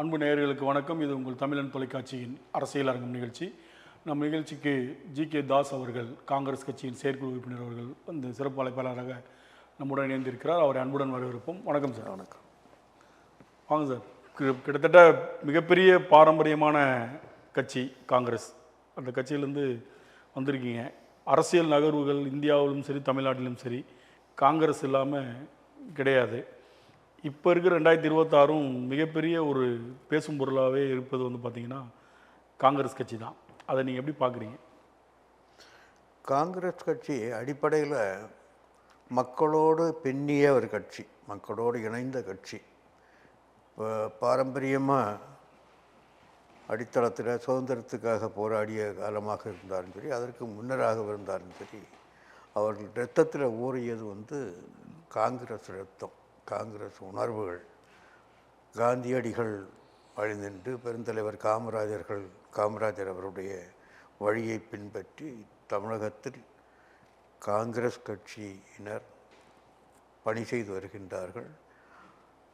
அன்பு நேயர்களுக்கு வணக்கம். இது உங்கள் தமிழன் தொலைக்காட்சியின் அரசியல் அரங்கம் நிகழ்ச்சி. நம் நிகழ்ச்சிக்கு ஜி.கே. தாஸ் அவர்கள், காங்கிரஸ் கட்சியின் செயற்குழு உறுப்பினர் அவர்கள் இந்த சிறப்பு அழைப்பாளராக நம்முடன் இணைந்திருக்கிறார். அவரை அன்புடன் வரவேற்போம். வணக்கம் சார். வணக்கம். வாங்க சார். கிட்டத்தட்ட மிகப்பெரிய பாரம்பரியமான கட்சி காங்கிரஸ். அந்த கட்சியிலேருந்து வந்திருக்கீங்க. அரசியல் நகர்வுகள் இந்தியாவிலும் சரி தமிழ்நாட்டிலும் சரி காங்கிரஸ் இல்லாமல் கிடையாது. இப்போ இருக்கிற 2026 மிகப்பெரிய ஒரு பேசும் பொருளாகவே இருப்பது பார்த்திங்கன்னா காங்கிரஸ் கட்சி தான். அதை நீங்கள் எப்படி பார்க்குறீங்க? காங்கிரஸ் கட்சி அடிப்படையில் மக்களோடு பின்னிய ஒரு கட்சி, மக்களோடு இணைந்த கட்சி. இப்போ பாரம்பரியமாக அடித்தளத்தில் சுதந்திரத்துக்காக போராடிய காலமாக இருந்தாலும் சரி, அதற்கு முன்னராக இருந்தாலும் சரி, அவர்கள் இரத்தத்தில் ஊறியது காங்கிரஸ் இரத்தம், காங்கிரஸ் உணர்வுகள். காந்தியடிகள் வழி நின்று பெருந்தலைவர் காமராஜர் அவருடைய வழியை பின்பற்றி தமிழகத்தில் காங்கிரஸ் கட்சியினர் பணி செய்து வருகின்றார்கள்.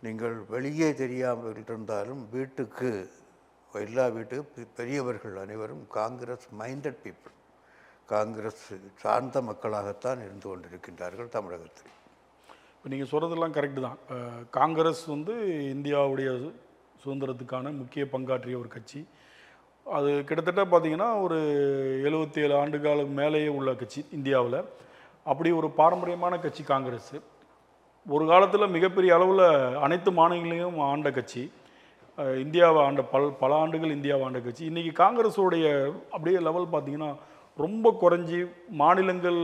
நீங்கள் வெளியே தெரியாமல் இருந்தாலும் எல்லா வீட்டுக்கு பெரியவர்கள் அனைவரும் காங்கிரஸ் மைண்டட் பீப்புள், காங்கிரஸ் சார்ந்த மக்களாகத்தான் இருந்து கொண்டிருக்கின்றார்கள் தமிழகத்தில். இப்போ நீங்கள் சொல்கிறதெல்லாம் கரெக்டு தான். காங்கிரஸ் இந்தியாவுடைய சுதந்திரத்துக்கான முக்கிய பங்காற்றிய ஒரு கட்சி. அது கிட்டத்தட்ட பார்த்திங்கன்னா ஒரு 77 ஆண்டுகாலம் மேலேயே உள்ள கட்சி இந்தியாவில். அப்படி ஒரு பாரம்பரியமான கட்சி காங்கிரஸ். ஒரு காலத்தில் மிகப்பெரிய அளவில் அனைத்து மாநிலங்களையும் ஆண்ட கட்சி, இந்தியாவை ஆண்ட பல ஆண்டுகள் இந்தியாவை ஆண்ட கட்சி. இன்றைக்கி காங்கிரஸோடைய அப்படியே லெவல் பார்த்திங்கன்னா ரொம்ப குறைஞ்சி, மாநிலங்கள்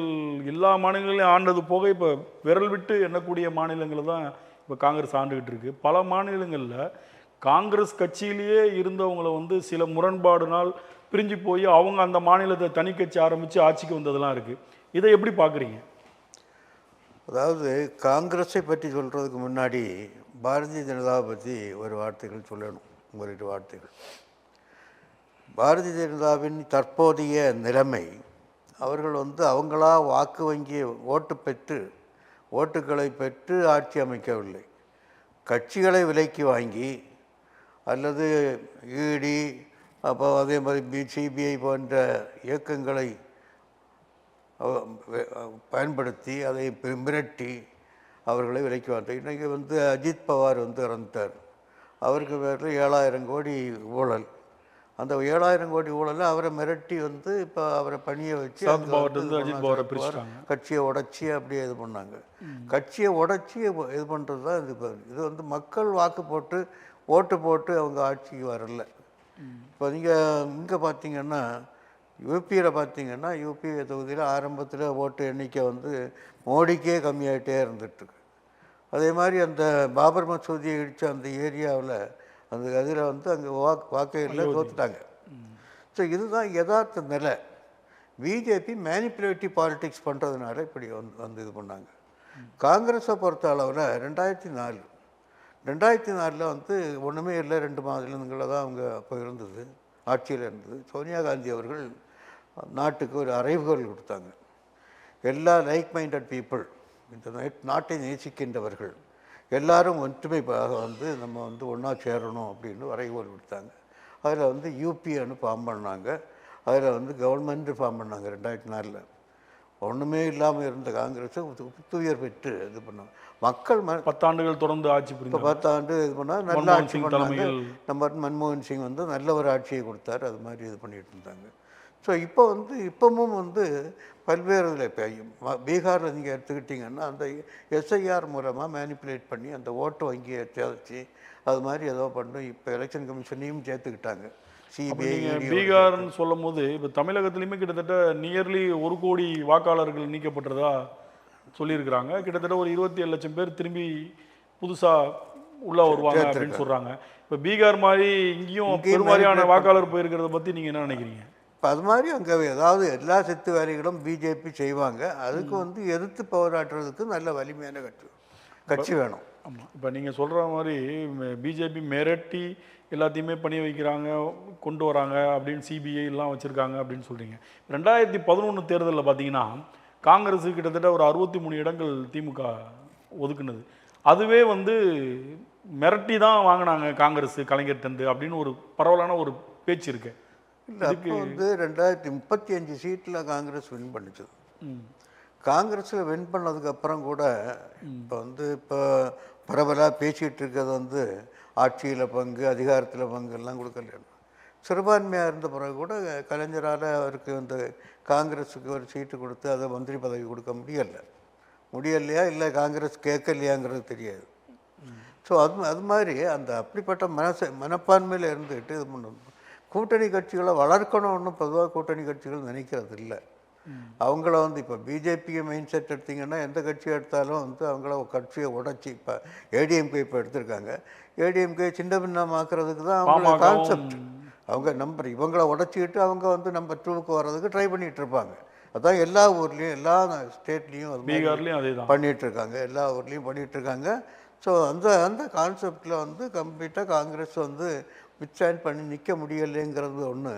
எல்லா மாநிலங்களையும் ஆண்டது போக இப்போ விரல் விட்டு எண்ணக்கூடிய மாநிலங்களை தான் இப்போ காங்கிரஸ் ஆண்டுகிட்டு இருக்குது. பல மாநிலங்களில் காங்கிரஸ் கட்சியிலேயே இருந்தவங்களை சில முரண்பாடுனால் பிரிஞ்சு போய் அவங்க அந்த மாநிலத்தை தனி கட்சி ஆரம்பித்து ஆட்சிக்கு வந்ததெல்லாம் இருக்குது. இதை எப்படி பார்க்குறீங்க? அதாவது காங்கிரஸை பற்றி சொல்கிறதுக்கு முன்னாடி பாரதிய ஜனதாவை பற்றி ஒரு வார்த்தைகள் சொல்லணும், ஒரு வார்த்தைகள். பாரதிய ஜனதாவின் தற்போதைய நிலைமை, அவர்கள் அவங்களா வாக்கு வங்கி ஓட்டுக்களை பெற்று ஆட்சி அமைக்கவில்லை. கட்சிகளை விலைக்கு வாங்கி அல்லது இடி, அப்போ அதே மாதிரி சிபிஐ போன்ற இயக்கங்களை பயன்படுத்தி அதை மிரட்டி அவர்களை விலைக்கு வாங்க. இன்றைக்கி அஜித் பவார் இறந்துட்டார். அவருக்கு பேரில் 7000 கோடி ஊழல். அந்த 7000 கோடி ஊழலில் அவரை மிரட்டி இப்போ அவரை பணியை வச்சு கட்சியை உடைச்சி அப்படியே இது பண்ணாங்க. கட்சியை உடைச்சி இது பண்ணுறது தான் இது மக்கள் வாக்கு போட்டு ஓட்டு போட்டு அவங்க ஆட்சிக்கு வரல. இப்போ நீங்கள் இங்கே பார்த்தீங்கன்னா யூபியில் பார்த்தீங்கன்னா யூபி தொகுதியில் ஆரம்பத்தில் ஓட்டு எண்ணிக்கை மோடிக்கே கம்மியாகிட்டே இருந்துகிட்ருக்கு. அதே மாதிரி அந்த பாபர் மசூதியை இடித்த அந்த ஏரியாவில் அதில் அங்கே வாக்கையில் தோத்துட்டாங்க. ஸோ இதுதான் யதார்த்த நிலை. பிஜேபி மேனிப்புலேட்டிவ் பாலிடிக்ஸ் பண்ணுறதுனால இப்படி இது பண்ணாங்க. காங்கிரஸை பொறுத்த அளவில் 2004 ஒன்றுமே இல்லை, 2 மாநிலங்களில் தான் அவங்க அப்போ இருந்தது, ஆட்சியில் இருந்தது. சோனியா காந்தி அவர்கள் நாட்டுக்கு ஒரு அறைகோல் கொடுத்தாங்க. எல்லா லைக் மைண்டட் பீப்புள், இந்த நாட்டை நேசிக்கின்றவர்கள் எல்லாரும் ஒற்றுமைப்பாக நம்ம ஒன்றா சேரணும் அப்படின்னு வரைகோல் கொடுத்தாங்க. அதில் யூபின்னு ஃபார்ம் பண்ணாங்க. அதில் கவர்மெண்ட்டு ஃபார்ம் பண்ணாங்க 2004. ஒன்றுமே இல்லாமல் இருந்த காங்கிரஸை புத்துயிர் பெற்று இது பண்ணாங்க. மக்கள் 10 ஆண்டுகள் தொடர்ந்து ஆட்சி புரிந்து 10 ஆண்டு இது பண்ணால் நல்ல ஆட்சி பண்ணாங்க. நம்ம மன்மோகன் சிங் நல்ல ஒரு ஆட்சியை கொடுத்தார். அது மாதிரி இது பண்ணிகிட்டு இருந்தாங்க. ஸோ இப்போவும் பல்வேறு இதில் இப்போ பீகாரில் நீங்கள் எடுத்துக்கிட்டிங்கன்னா அந்த எஸ்ஐஆர் மூலமாக மேனிப்புலேட் பண்ணி அந்த ஓட்டு வங்கியை தேவைச்சு அது மாதிரி ஏதோ பண்ணும். இப்போ எலெக்ஷன் கமிஷனையும் சேர்த்துக்கிட்டாங்க. சிபிஐ பீகார்னு சொல்லும் போது இப்போ தமிழகத்துலேயுமே கிட்டத்தட்ட நியர்லி 1 கோடி வாக்காளர்கள் நீக்கப்பட்டதா சொல்லியிருக்கிறாங்க. கிட்டத்தட்ட ஒரு 27 லட்சம் பேர் திரும்பி புதுசாக உள்ளே வருவாங்க அப்படின்னு சொல்கிறாங்க. இப்போ பீகார் மாதிரி இங்கேயும் பெருவாரியான வாக்காளர் போயிருக்கிறத பற்றி நீங்கள் என்ன நினைக்கிறீங்க? இப்போ அது மாதிரி அங்கே ஏதாவது எல்லா செத்து வேலைகளும் பிஜேபி செய்வாங்க. அதுக்கு எதிர்த்து போராடுறதுக்கு நல்ல வலிமையான கட்சி வேணும். ஆமாம். இப்போ நீங்கள் சொல்கிற மாதிரி பிஜேபி மிரட்டி எல்லாத்தையுமே பண்ணி வைக்கிறாங்க, கொண்டு வராங்க அப்படின்னு சிபிஐ எல்லாம் வச்சுருக்காங்க அப்படின்னு சொல்கிறீங்க. 2011 தேர்தலில் பார்த்தீங்கன்னா காங்கிரஸுக்கு கிட்டத்தட்ட ஒரு 63 இடங்கள் திமுக ஒதுக்குனது. அதுவே மிரட்டி தான் வாங்கினாங்க காங்கிரஸ் கலைஞர்கிட்டருந்து அப்படின்னு ஒரு பரவலான ஒரு பேச்சு இருக்கு. இல்லை, அப்போ வந்து 2035 சீட்டில் காங்கிரஸ் வின் பண்ணிச்சு. காங்கிரஸில் வின் பண்ணதுக்கப்புறம் கூட இப்போ பரவலாக பேசிகிட்டு இருக்கிறது வந்து ஆட்சியில் பங்கு, அதிகாரத்தில் பங்கு எல்லாம் கொடுக்கல. சிறுபான்மையாக இருந்த பிறகு கூட கலைஞரால் அவருக்கு வந்து காங்கிரஸுக்கு ஒரு சீட்டு கொடுத்து அதை மந்திரி பதவி கொடுக்க முடியலையா இல்லை காங்கிரஸ் கேட்கலையாங்கிறது தெரியாது. ஸோ அது மாதிரி அந்த அப்படிப்பட்ட மனப்பான்மையில் இருந்துக்கிட்டு இது பண்ணணும். கூட்டணி கட்சிகளை வளர்க்கணும்னு பொதுவாக கூட்டணி கட்சிகள் நினைக்கிறது இல்லை. அவங்கள வந்து இப்போ பிஜேபியை மெயின் செட் எடுத்திங்கன்னா எந்த கட்சி எடுத்தாலும் வந்து அவங்கள கட்சியை உடச்சி இப்போ ஏடிஎம்கே இப்போ எடுத்திருக்காங்க. ஏடிஎம்கே சின்ன பின்னமாக்குறதுக்கு தான் அவங்களோட கான்செப்ட். அவங்க நம்பர் இவங்கள உடச்சிக்கிட்டு அவங்க வந்து நம்பர் 2க்கு வர்றதுக்கு ட்ரை பண்ணிகிட்டு இருப்பாங்க. அதான் எல்லா ஊர்லேயும் எல்லா ஸ்டேட்லேயும் அது பீகார்லேயும் அதே தான் பண்ணிகிட்ருக்காங்க, எல்லா ஊர்லேயும் பண்ணிகிட்ருக்காங்க. ஸோ அந்த கான்செப்டில் வந்து கம்ப்ளீட்டாக காங்கிரஸ் வந்து வித்ஸ்டாண்ட் பண்ணி நிற்க முடியலைங்கிறது ஒன்று.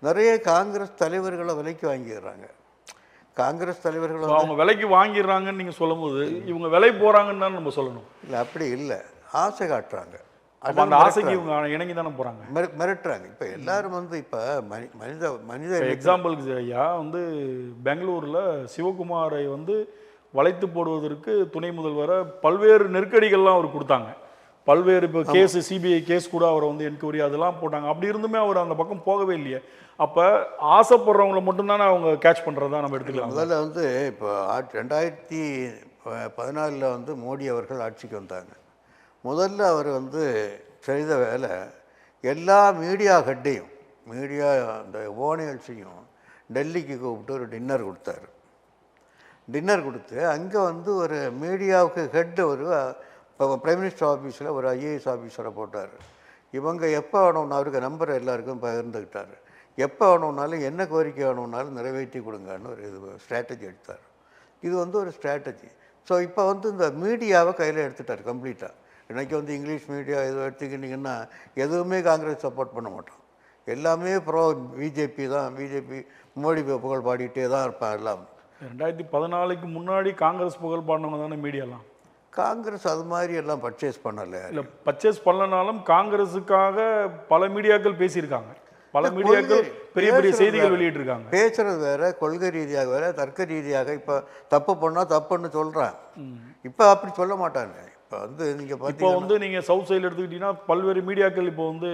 நிறைய காங்கிரஸ் தலைவர்களை விலைக்கு வாங்கிடுறாங்க. காங்கிரஸ் தலைவர்கள் அவங்க விலைக்கு வாங்கிடுறாங்கன்னு நீங்கள் சொல்லும்போது இவங்க விலை போகிறாங்கன்னு தான் நம்ம சொல்லணும். இல்லை, அப்படி இல்லை, ஆசை காட்டுறாங்க. அந்த ஆசைக்கு இவங்க இணங்கி தானே போகிறாங்க, மிரட்டுறாங்க. இப்போ எல்லாரும் வந்து இப்போ மனித எக்ஸாம்பிளுக்கு ஐயா வந்து பெங்களூரில் சிவகுமாரை வந்து வளைத்து போடுவதற்கு துணை முதல்வரை பல்வேறு நெருக்கடிகள்லாம் அவர் கொடுத்தாங்க. பல்வேறு இப்போ கேஸ், சிபிஐ கேஸ் கூட அவரை வந்து என்கொயரி அதெல்லாம் போட்டாங்க. அப்படி இருந்துமே அவர் அந்த பக்கம் போகவே இல்லையே. அப்போ ஆசைப்படுறவங்களை மட்டும்தானே அவங்க கேட்ச் பண்ணுறதா நம்ம எடுத்துக்கலாம். முதல்ல வந்து இப்போ 2014 வந்து மோடி அவர்கள் ஆட்சிக்கு வந்தாங்க. முதல்ல அவர் வந்து செய்த வேலை எல்லா மீடியா ஹெட்டையும், மீடியா அந்த ஓனையல்ஸையும் டெல்லிக்கு கூப்பிட்டு ஒரு டின்னர் கொடுத்தாரு. டின்னர் கொடுத்து அங்கே வந்து ஒரு மீடியாவுக்கு ஹெட் ஒரு இப்போ பிரைம் மினிஸ்டர் ஆஃபீஸில் ஒரு ஐஏஎஸ் ஆஃபீஸரை போட்டார். இவங்க எப்போ வேணும்னா அவருக்கு நம்பர் எல்லாருக்கும் பகிர்ந்துக்கிட்டார். எப்போ வேணும்னாலும் என்ன கோரிக்கை வேணும்னாலும் நிறைவேற்றி கொடுங்கன்னு ஒரு இது ஸ்ட்ராட்டஜி எடுத்தார். இது வந்து ஒரு ஸ்ட்ராட்டஜி. ஸோ இப்போ வந்து இந்த மீடியாவை கையில் எடுத்துட்டார் கம்ப்ளீட்டாக. இன்றைக்கி வந்து இங்கிலீஷ் மீடியா இது எடுத்துக்கிட்டிங்கன்னா எதுவுமே காங்கிரஸ் சப்போர்ட் பண்ண மாட்டோம். எல்லாமே ப்ரோ பிஜேபி தான். பிஜேபி மோடி புகழ் பாடிட்டே தான் இருப்பான் எல்லாம். 2014க்கு முன்னாடி காங்கிரஸ் புகழ் பாடினவங்க தானே மீடியாலாம். காங்கிரஸ் அது மாதிரி எல்லாம் பர்ச்சேஸ் பண்ணலை. இல்லை, பர்ச்சேஸ் பண்ணனாலும் காங்கிரஸுக்காக பல மீடியாக்கள் பேசியிருக்காங்க. பல மீடியாக்கள் பெரிய பெரிய செய்திகள் வெளியிட்டிருக்காங்க. பேசுறது வேற, கொள்கை ரீதியாக வேற, தர்க்க ரீதியாக. இப்போ தப்பு பண்ணால் தப்புன்னு சொல்கிறேன். இப்போ அப்படி சொல்ல மாட்டாங்க. இப்போ வந்து நீங்கள் இப்போ வந்து நீங்கள் சவுத் சைடில் எடுத்துக்கிட்டிங்கன்னா பல்வேறு மீடியாக்கள் இப்போ வந்து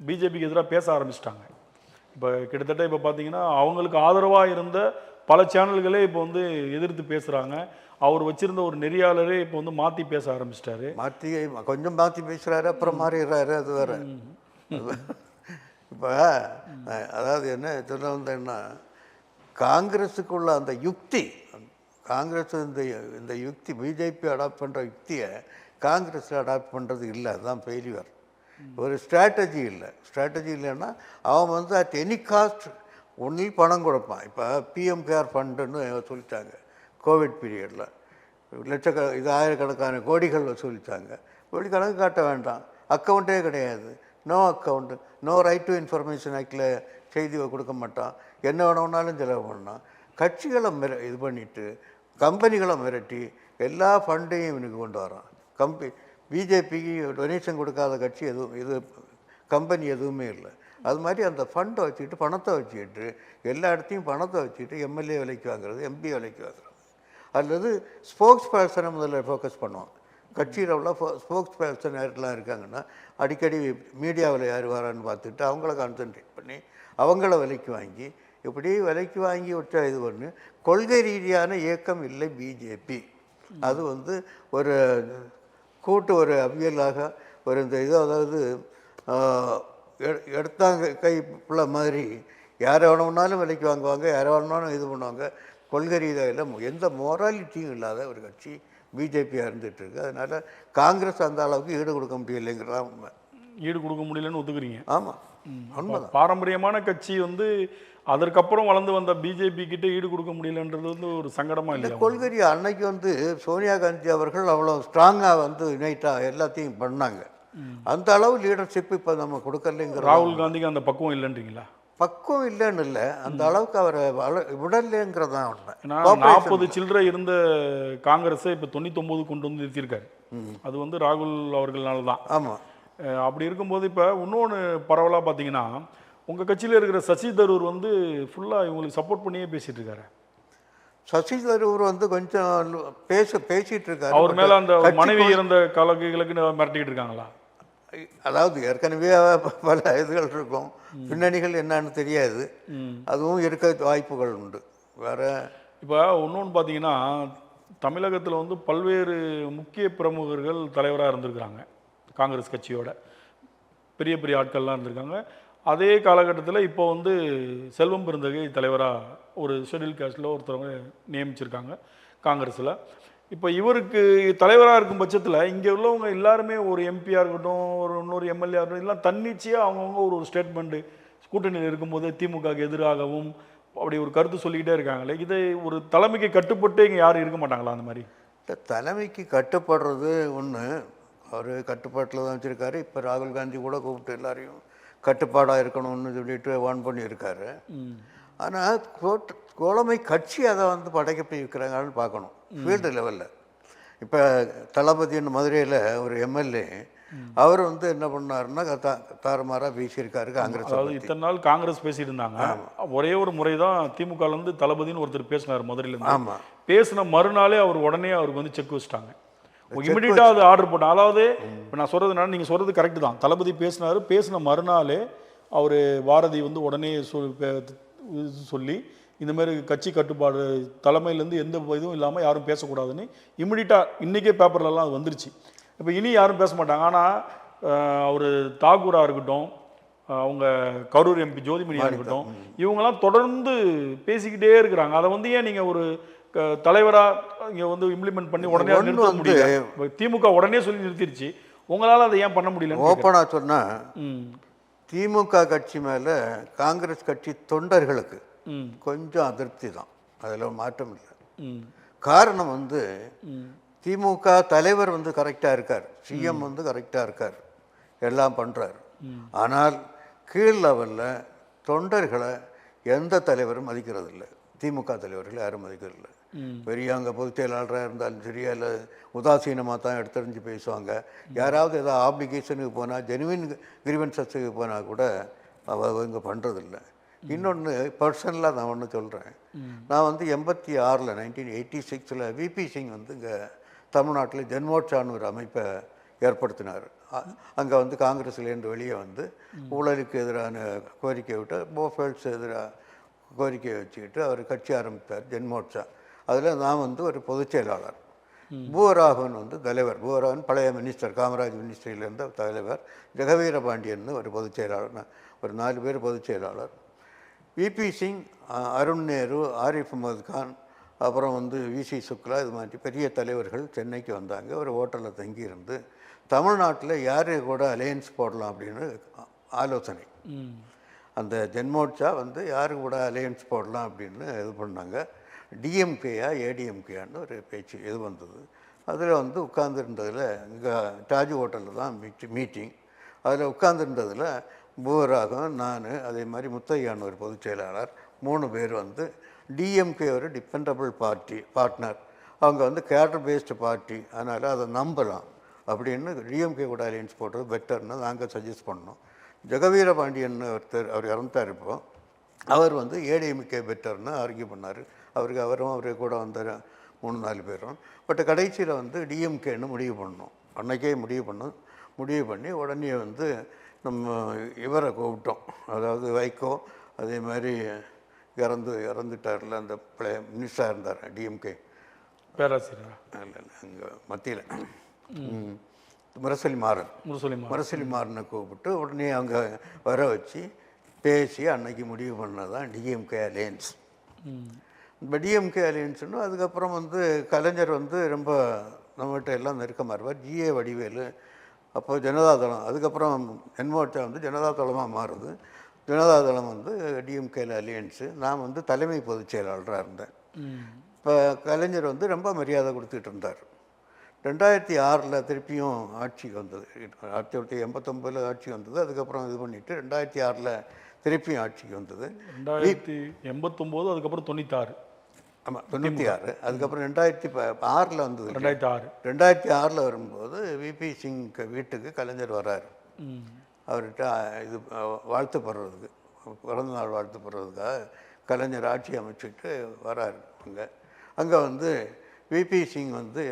பிஜேபிக்கு எதிராக பேச ஆரம்பிச்சிட்டாங்க. இப்போ கிட்டத்தட்ட இப்போ பார்த்தீங்கன்னா அவங்களுக்கு ஆதரவாக இருந்த பல சேனல்களே இப்போ வந்து எதிர்த்து பேசுகிறாங்க. அவர் வச்சிருந்த ஒரு நெறியாளரே இப்போ வந்து மாற்றி பேச ஆரம்பிச்சிட்டாரு. கொஞ்சம் மாற்றி பேசுகிறாரு, அப்புறம் மாறிடுறாரு. அது வேற. இப்போ அதாவது என்ன சொல்ல வந்தேன்னா, காங்கிரஸுக்குள்ள அந்த யுக்தி, காங்கிரஸ் இந்த யுக்தி பிஜேபி அடாப்ட் பண்ணுற யுக்தியை காங்கிரஸில் அடாப்ட் பண்ணுறது இல்லை. அதுதான் ஃபெயிலியர். ஒரு ஸ்ட்ராட்டஜி இல்லை. ஸ்ட்ராட்டஜி இல்லைன்னா அவன் வந்து அட் எனி காஸ்ட் ஒன்லி பணம் கொடுப்பான். இப்போ பிஎம் கேர் ஃபண்டுன்னு சொல்லிட்டாங்க. கோவிட் பீரியடில் இது ஆயிரக்கணக்கான கோடிகள் வசூலித்தாங்க. கோடி கணக்கு காட்ட வேண்டாம், அக்கௌண்ட்டே கிடையாது, no account, no right to information ஆக்டில் செய்தி கொடுக்க மாட்டான், என்ன வேணும்னாலும் செலவு பண்ணான். கட்சிகளை இது பண்ணிவிட்டு கம்பெனிகளை மிரட்டி எல்லா ஃபண்டையும் இவனுக்கு கொண்டு வரான். பிஜேபிக்கு டொனேஷன் கொடுக்காத கட்சி இது கம்பெனி எதுவுமே இல்லை. அது மாதிரி அந்த ஃபண்டை வச்சுக்கிட்டு, பணத்தை வச்சுக்கிட்டு, எல்லா இடத்தையும் பணத்தை வச்சுக்கிட்டு எம்எல்ஏ விலைக்கு வாங்குறது, எம்பி விலைக்கு வாங்குறது, அல்லது ஸ்போக்ஸ் பர்சனை முதல்ல ஃபோக்கஸ் பண்ணுவாங்க. கட்சியில் உள்ள ஸ்போக்ஸ் பர்சன் யாருக்கெல்லாம் இருக்காங்கன்னா அடிக்கடி மீடியாவில் யார் வரான்னு பார்த்துட்டு அவங்கள கான்சன்ட்ரேட் பண்ணி அவங்கள விலைக்கு வாங்கி, இப்படி விலைக்கு வாங்கி விட்ட இது ஒன்று. கொள்கை ரீதியான இயக்கம் இல்லை பிஜேபி. அது வந்து ஒரு கூட்டு ஒரு அவியலாக ஒரு இந்த இது, அதாவது எடுத்தாங்க கை பிள்ளை மாதிரி யாரை வேணும்னாலும் விலைக்கு வாங்குவாங்க, யாரை வேணும்னாலும் இது பண்ணுவாங்க. கொள்கை ரீதியில் எந்த மொராலிட்டியும் இல்லாத ஒரு கட்சி பிஜேபியாக இருந்துகிட்ருக்கு. அதனால் காங்கிரஸ் அந்த அளவுக்கு ஈடு கொடுக்க முடியலைங்கிறதா உண்மை. ஈடு கொடுக்க முடியலன்னு ஒத்துக்கிறீங்க? ஆமாம், உண்மைதான். பாரம்பரியமான கட்சி வந்து அதற்கப்புறம் வளர்ந்து வந்த பிஜேபி கிட்ட ஈடு கொடுக்க முடியலன்றது வந்து ஒரு சங்கடமாக இல்லை? கொள்கை அன்னைக்கு வந்து சோனியா காந்தி அவர்கள் அவ்வளோ ஸ்ட்ராங்காக வந்து யுனைட்டாக எல்லாத்தையும் பண்ணாங்க. அந்த அளவு லீடர்ஷிப் இப்போ நம்ம கொடுக்கலைங்கிற. ராகுல் காந்திக்கு அந்த பக்குவம் இல்லைன்றீங்களா? பக்குவம் இல்லைன்னு இல்லை, அந்த அளவுக்கு அவர் விடலைங்கிறது தான் உண்மை. ஏன்னா 40 சில்லறை இருந்த காங்கிரஸை இப்போ 99 கொண்டு வந்து நிறுத்தியிருக்காரு. அது வந்து ராகுல் அவர்களால தான். ஆமாம். அப்படி இருக்கும்போது இப்போ இன்னொன்று பரவலாக பார்த்தீங்கன்னா, உங்கள் கட்சியில் இருக்கிற சசி தரூர் வந்து ஃபுல்லாக இவங்களுக்கு சப்போர்ட் பண்ணியே பேசிட்டு இருக்காரு. சசி தரூர் வந்து கொஞ்சம் பேசிட்டு இருக்காரு. அவர் மேலே அந்த மனைவி இறந்த கலக்குகளுக்கு மிரட்டிக்கிட்டு இருக்காங்களா? அதாவது ஏற்கனவே பல இதுகள் இருக்கும், பின்னணிகள் என்னன்னு தெரியாது, அதுவும் இருக்க வாய்ப்புகள் உண்டு. வேற இப்போ இன்னொன்று பார்த்தீங்கன்னா, தமிழகத்தில் வந்து பல்வேறு முக்கிய பிரமுகர்கள் தலைவராக இருந்திருக்கிறாங்க. காங்கிரஸ் கட்சியோட பெரிய பெரிய ஆட்கள்லாம் இருந்திருக்காங்க. அதே காலகட்டத்தில் இப்போ வந்து செல்வம் பெருந்தகை தலைவராக ஒரு ஷெட்யூல் காஸ்டில் ஒருத்தவங்க நியமிச்சிருக்காங்க காங்கிரஸில். இப்போ இவருக்கு தலைவராக இருக்கும் பட்சத்தில் இங்கே உள்ளவங்க எல்லாருமே ஒரு எம்பியாக இருக்கட்டும், ஒரு இன்னொரு எம்எல்ஏ இருக்கட்டும், இதெல்லாம் தன்னிச்சையாக அவங்கவுங்க ஒரு ஸ்டேட்மெண்ட்டு கூட்டணியில் இருக்கும்போது திமுகவுக்கு எதிராகவும் அப்படி ஒரு கருத்து சொல்லிக்கிட்டே இருக்காங்களே, இதை ஒரு தலைமைக்கு கட்டுப்பட்டு இங்கே யாரும் இருக்க மாட்டாங்களா? அந்த மாதிரி தலைமைக்கு கட்டுப்படுறது ஒன்று, அவர் கட்டுப்பாட்டில் தான் வச்சுருக்காரு. இப்போ ராகுல் காந்தி கூட கூப்பிட்டு எல்லாரையும் கட்டுப்பாடாக இருக்கணும்னு சொல்லிட்டு வான் பண்ணியிருக்காரு. ஆனால் தோழமை கட்சி அதை வந்து படைக்கப்பி இருக்கிறாங்கன்னு பார்க்கணும் ஃபீல்டு லெவலில். இப்போ தளபதியின் மதுரையில் ஒரு எம்எல்ஏ அவர் வந்து என்ன பண்ணாருன்னா தாறுமாறாக பேசியிருக்காரு காங்கிரஸ். அதாவது இத்தனை நாள் காங்கிரஸ் பேசிட்டு இருந்தாங்க. ஒரே ஒரு முறை தான் திமுகலேருந்து தளபதினு ஒருத்தர் பேசினார் மதுரையிலேருந்து. ஆமாம். பேசின மறுநாளே அவர் உடனே அவருக்கு வந்து செக் வச்சுட்டாங்க, இமிடியட்டாக அது ஆர்டர் போட்டாங்க. அதாவது இப்போ நான் சொல்கிறதுனால நீங்கள் சொல்கிறது கரெக்டு தான். தளபதி பேசினார், பேசின மறுநாளே அவர் பாரதி வந்து உடனே சொல்லி இந்த மாதிரி கட்சி கட்டுப்பாடு தலைமையிலேருந்து எந்த இதுவும் இல்லாமல் யாரும் பேசக்கூடாதுன்னு இமிடியட்டாக இன்றைக்கே பேப்பர்லலாம் அது வந்துருச்சு. இப்போ இனி யாரும் பேச மாட்டாங்க. ஆனால் அவர் தாக்கூராக இருக்கட்டும், அவங்க கரூர் எம்பி ஜோதிமணியாக இருக்கட்டும், இவங்கெல்லாம் தொடர்ந்து பேசிக்கிட்டே இருக்கிறாங்க. அதை வந்து ஏன் நீங்கள் ஒரு தலைவராக இங்கே வந்து இம்ப்ளிமெண்ட் பண்ணி உடனே நிறுத்த முடியல? திமுக உடனே சொல்லி நிறுத்திடுச்சு, உங்களால் அதை ஏன் பண்ண முடியல? ஓப்பனாக சொன்னால் திமுக கட்சி மேலே காங்கிரஸ் கட்சி தொண்டர்களுக்கு கொஞ்சம் அதிருப்தி தான், அதில் மாற்றம் இல்லை. காரணம் வந்து திமுக தலைவர் வந்து கரெக்டாக இருக்கார், சிஎம் வந்து கரெக்டாக இருக்கார், எல்லாம் பண்ணுறாரு. ஆனால் கீழ் லெவலில் தொண்டர்களை எந்த தலைவரும் மதிக்கிறது இல்லை. திமுக தலைவர்கள் யாரும் மதிக்கிறதில்லை. பெரியவங்க பொதுச் செயலாளராக இருந்தாலும் சரி, இல்லை உதாசீனமாக தான் எடுத்தறிஞ்சு பேசுவாங்க. யாராவது ஏதாவது ஆப்ளிகேஷனுக்கு போனால், ஜெனுவின் கிரீவன்சஸுக்கு போனால் கூட அவங்க பண்ணுறதில்ல. இன்னொன்று பர்சனலாக நான் ஒன்று சொல்கிறேன். நான் வந்து 86 1986 விபி சிங் வந்து இங்கே தமிழ்நாட்டில் ஜென்மோட்சான்னு ஒரு அமைப்பை ஏற்படுத்தினார். அங்கே வந்து காங்கிரஸ்லேருந்து வெளியே வந்து ஊழலுக்கு எதிரான கோரிக்கை விட்டு போஃபேல்ஸ் எதிராக கோரிக்கையை வச்சுக்கிட்டு அவர் கட்சி ஆரம்பித்தார், ஜென்மோட்சா. அதில் நான் வந்து ஒரு பொதுச் செயலாளர். பூவராகவன் வந்து தலைவர். பூவராகவன் பழைய மினிஸ்டர், காமராஜ் மினிஸ்ட்ரியில் இருந்த தலைவர். ஜெகவீர பாண்டியன் ஒரு பொதுச் செயலாளர், ஒரு 4 பேர் பொதுச் செயலாளர். விபி சிங், அருண் நேரு, ஆரிஃப் முகமது கான், அப்புறம் வந்து விசி சுக்லா, இது மாதிரி பெரிய தலைவர்கள் சென்னைக்கு வந்தாங்க. ஒரு ஹோட்டலில் தங்கியிருந்து தமிழ்நாட்டில் யார் கூட அலையன்ஸ் போடலாம் அப்படின்னு ஆலோசனை. அந்த ஜென்மோட்சா வந்து யாரு கூட அலையன்ஸ் போடலாம் அப்படின்னு இது பண்ணாங்க. டிஎம்கேயா ஏடிஎம்கேயான்னு ஒரு பேச்சு இது வந்தது. அதில் வந்து உட்கார்ந்துருந்ததில் இங்கே தாஜ் ஹோட்டலில் தான் மீட்டிங். அதில் உட்கார்ந்துருந்ததில் பூவராகவன், நான், அதே மாதிரி முத்தையான்னு ஒரு பொதுச் செயலாளர், 3 பேர் வந்து டிஎம்கே ஒரு டிபெண்டபிள் பார்ட்னர், அவங்க வந்து கேடர் பேஸ்டு பார்ட்டி, அதனால் அதை நம்பலாம் அப்படின்னு டிஎம்கே கூட அலையன்ஸ் போடுறது பெட்டர்னு நாங்கள் சஜஸ்ட் பண்ணோம். ஜெகவீர பாண்டியன் ஒருத்தர், அவர் இறந்தார் இப்போ, அவர் வந்து ஏடிஎம்கே பெட்டர்னு ஆர்கியூ பண்ணார். அவரு கூட வந்த 3-4 பேரும். பட் கடைசியில் வந்து டிஎம்கேன்னு முடிவு பண்ணோம். அன்றைக்கே முடிவு பண்ணி உடனே வந்து நம்ம இவரை கூப்பிட்டோம், அதாவது வைகோ. அதே மாதிரி இறந்துட்டார்ல அந்த பழைய மினிஸ்டராக இருந்தார் டிஎம்கே பேராசிரியர், இல்லை அங்கே மத்தியில் முரசொலி மாறனை கூப்பிட்டு உடனே அவங்க வர வச்சு பேசி அன்னைக்கு முடிவு பண்ணதான் டிஎம்கே அலையன்ஸ். இப்போ டிஎம்கே அலையன்ஸ்னு அதுக்கப்புறம் வந்து கலைஞர் வந்து ரொம்ப நம்மகிட்ட எல்லாம் நெருக்கமாக இருப்பார். ஜிஏ வடிவேலு, அப்போ ஜனதாதளம், அதுக்கப்புறம் ஜென்மோட்சா வந்து ஜனதாதளமாக மாறுது. ஜனதாதளம் வந்து டிஎம்கேல அலையன்ஸு. நான் வந்து தலைமை பொதுச் செயலாளராக இருந்தேன். இப்போ கலைஞர் வந்து ரொம்ப மரியாதை கொடுத்துட்டு இருந்தார். 2006 திருப்பியும் ஆட்சிக்கு வந்தது. 1989 ஆட்சிக்கு வந்தது. அதுக்கப்புறம் இது பண்ணிவிட்டு 2006 திருப்பியும் ஆட்சிக்கு வந்தது. 2089 அதுக்கப்புறம் 96. ஆமாம், 96. அதுக்கப்புறம் 2006 வந்தது. 2006. 2006 வரும்போது விபி சிங் வீட்டுக்கு கலைஞர் வர்றாரு. அவர்கிட்ட இது வாழ்த்து பெறுறதுக்கு, பிறந்தநாள் வாழ்த்து பெறுறதுக்காக கலைஞர் ஆட்சி அமைச்சிட்டு வராரு. அங்கே வந்து விபி சிங் வந்து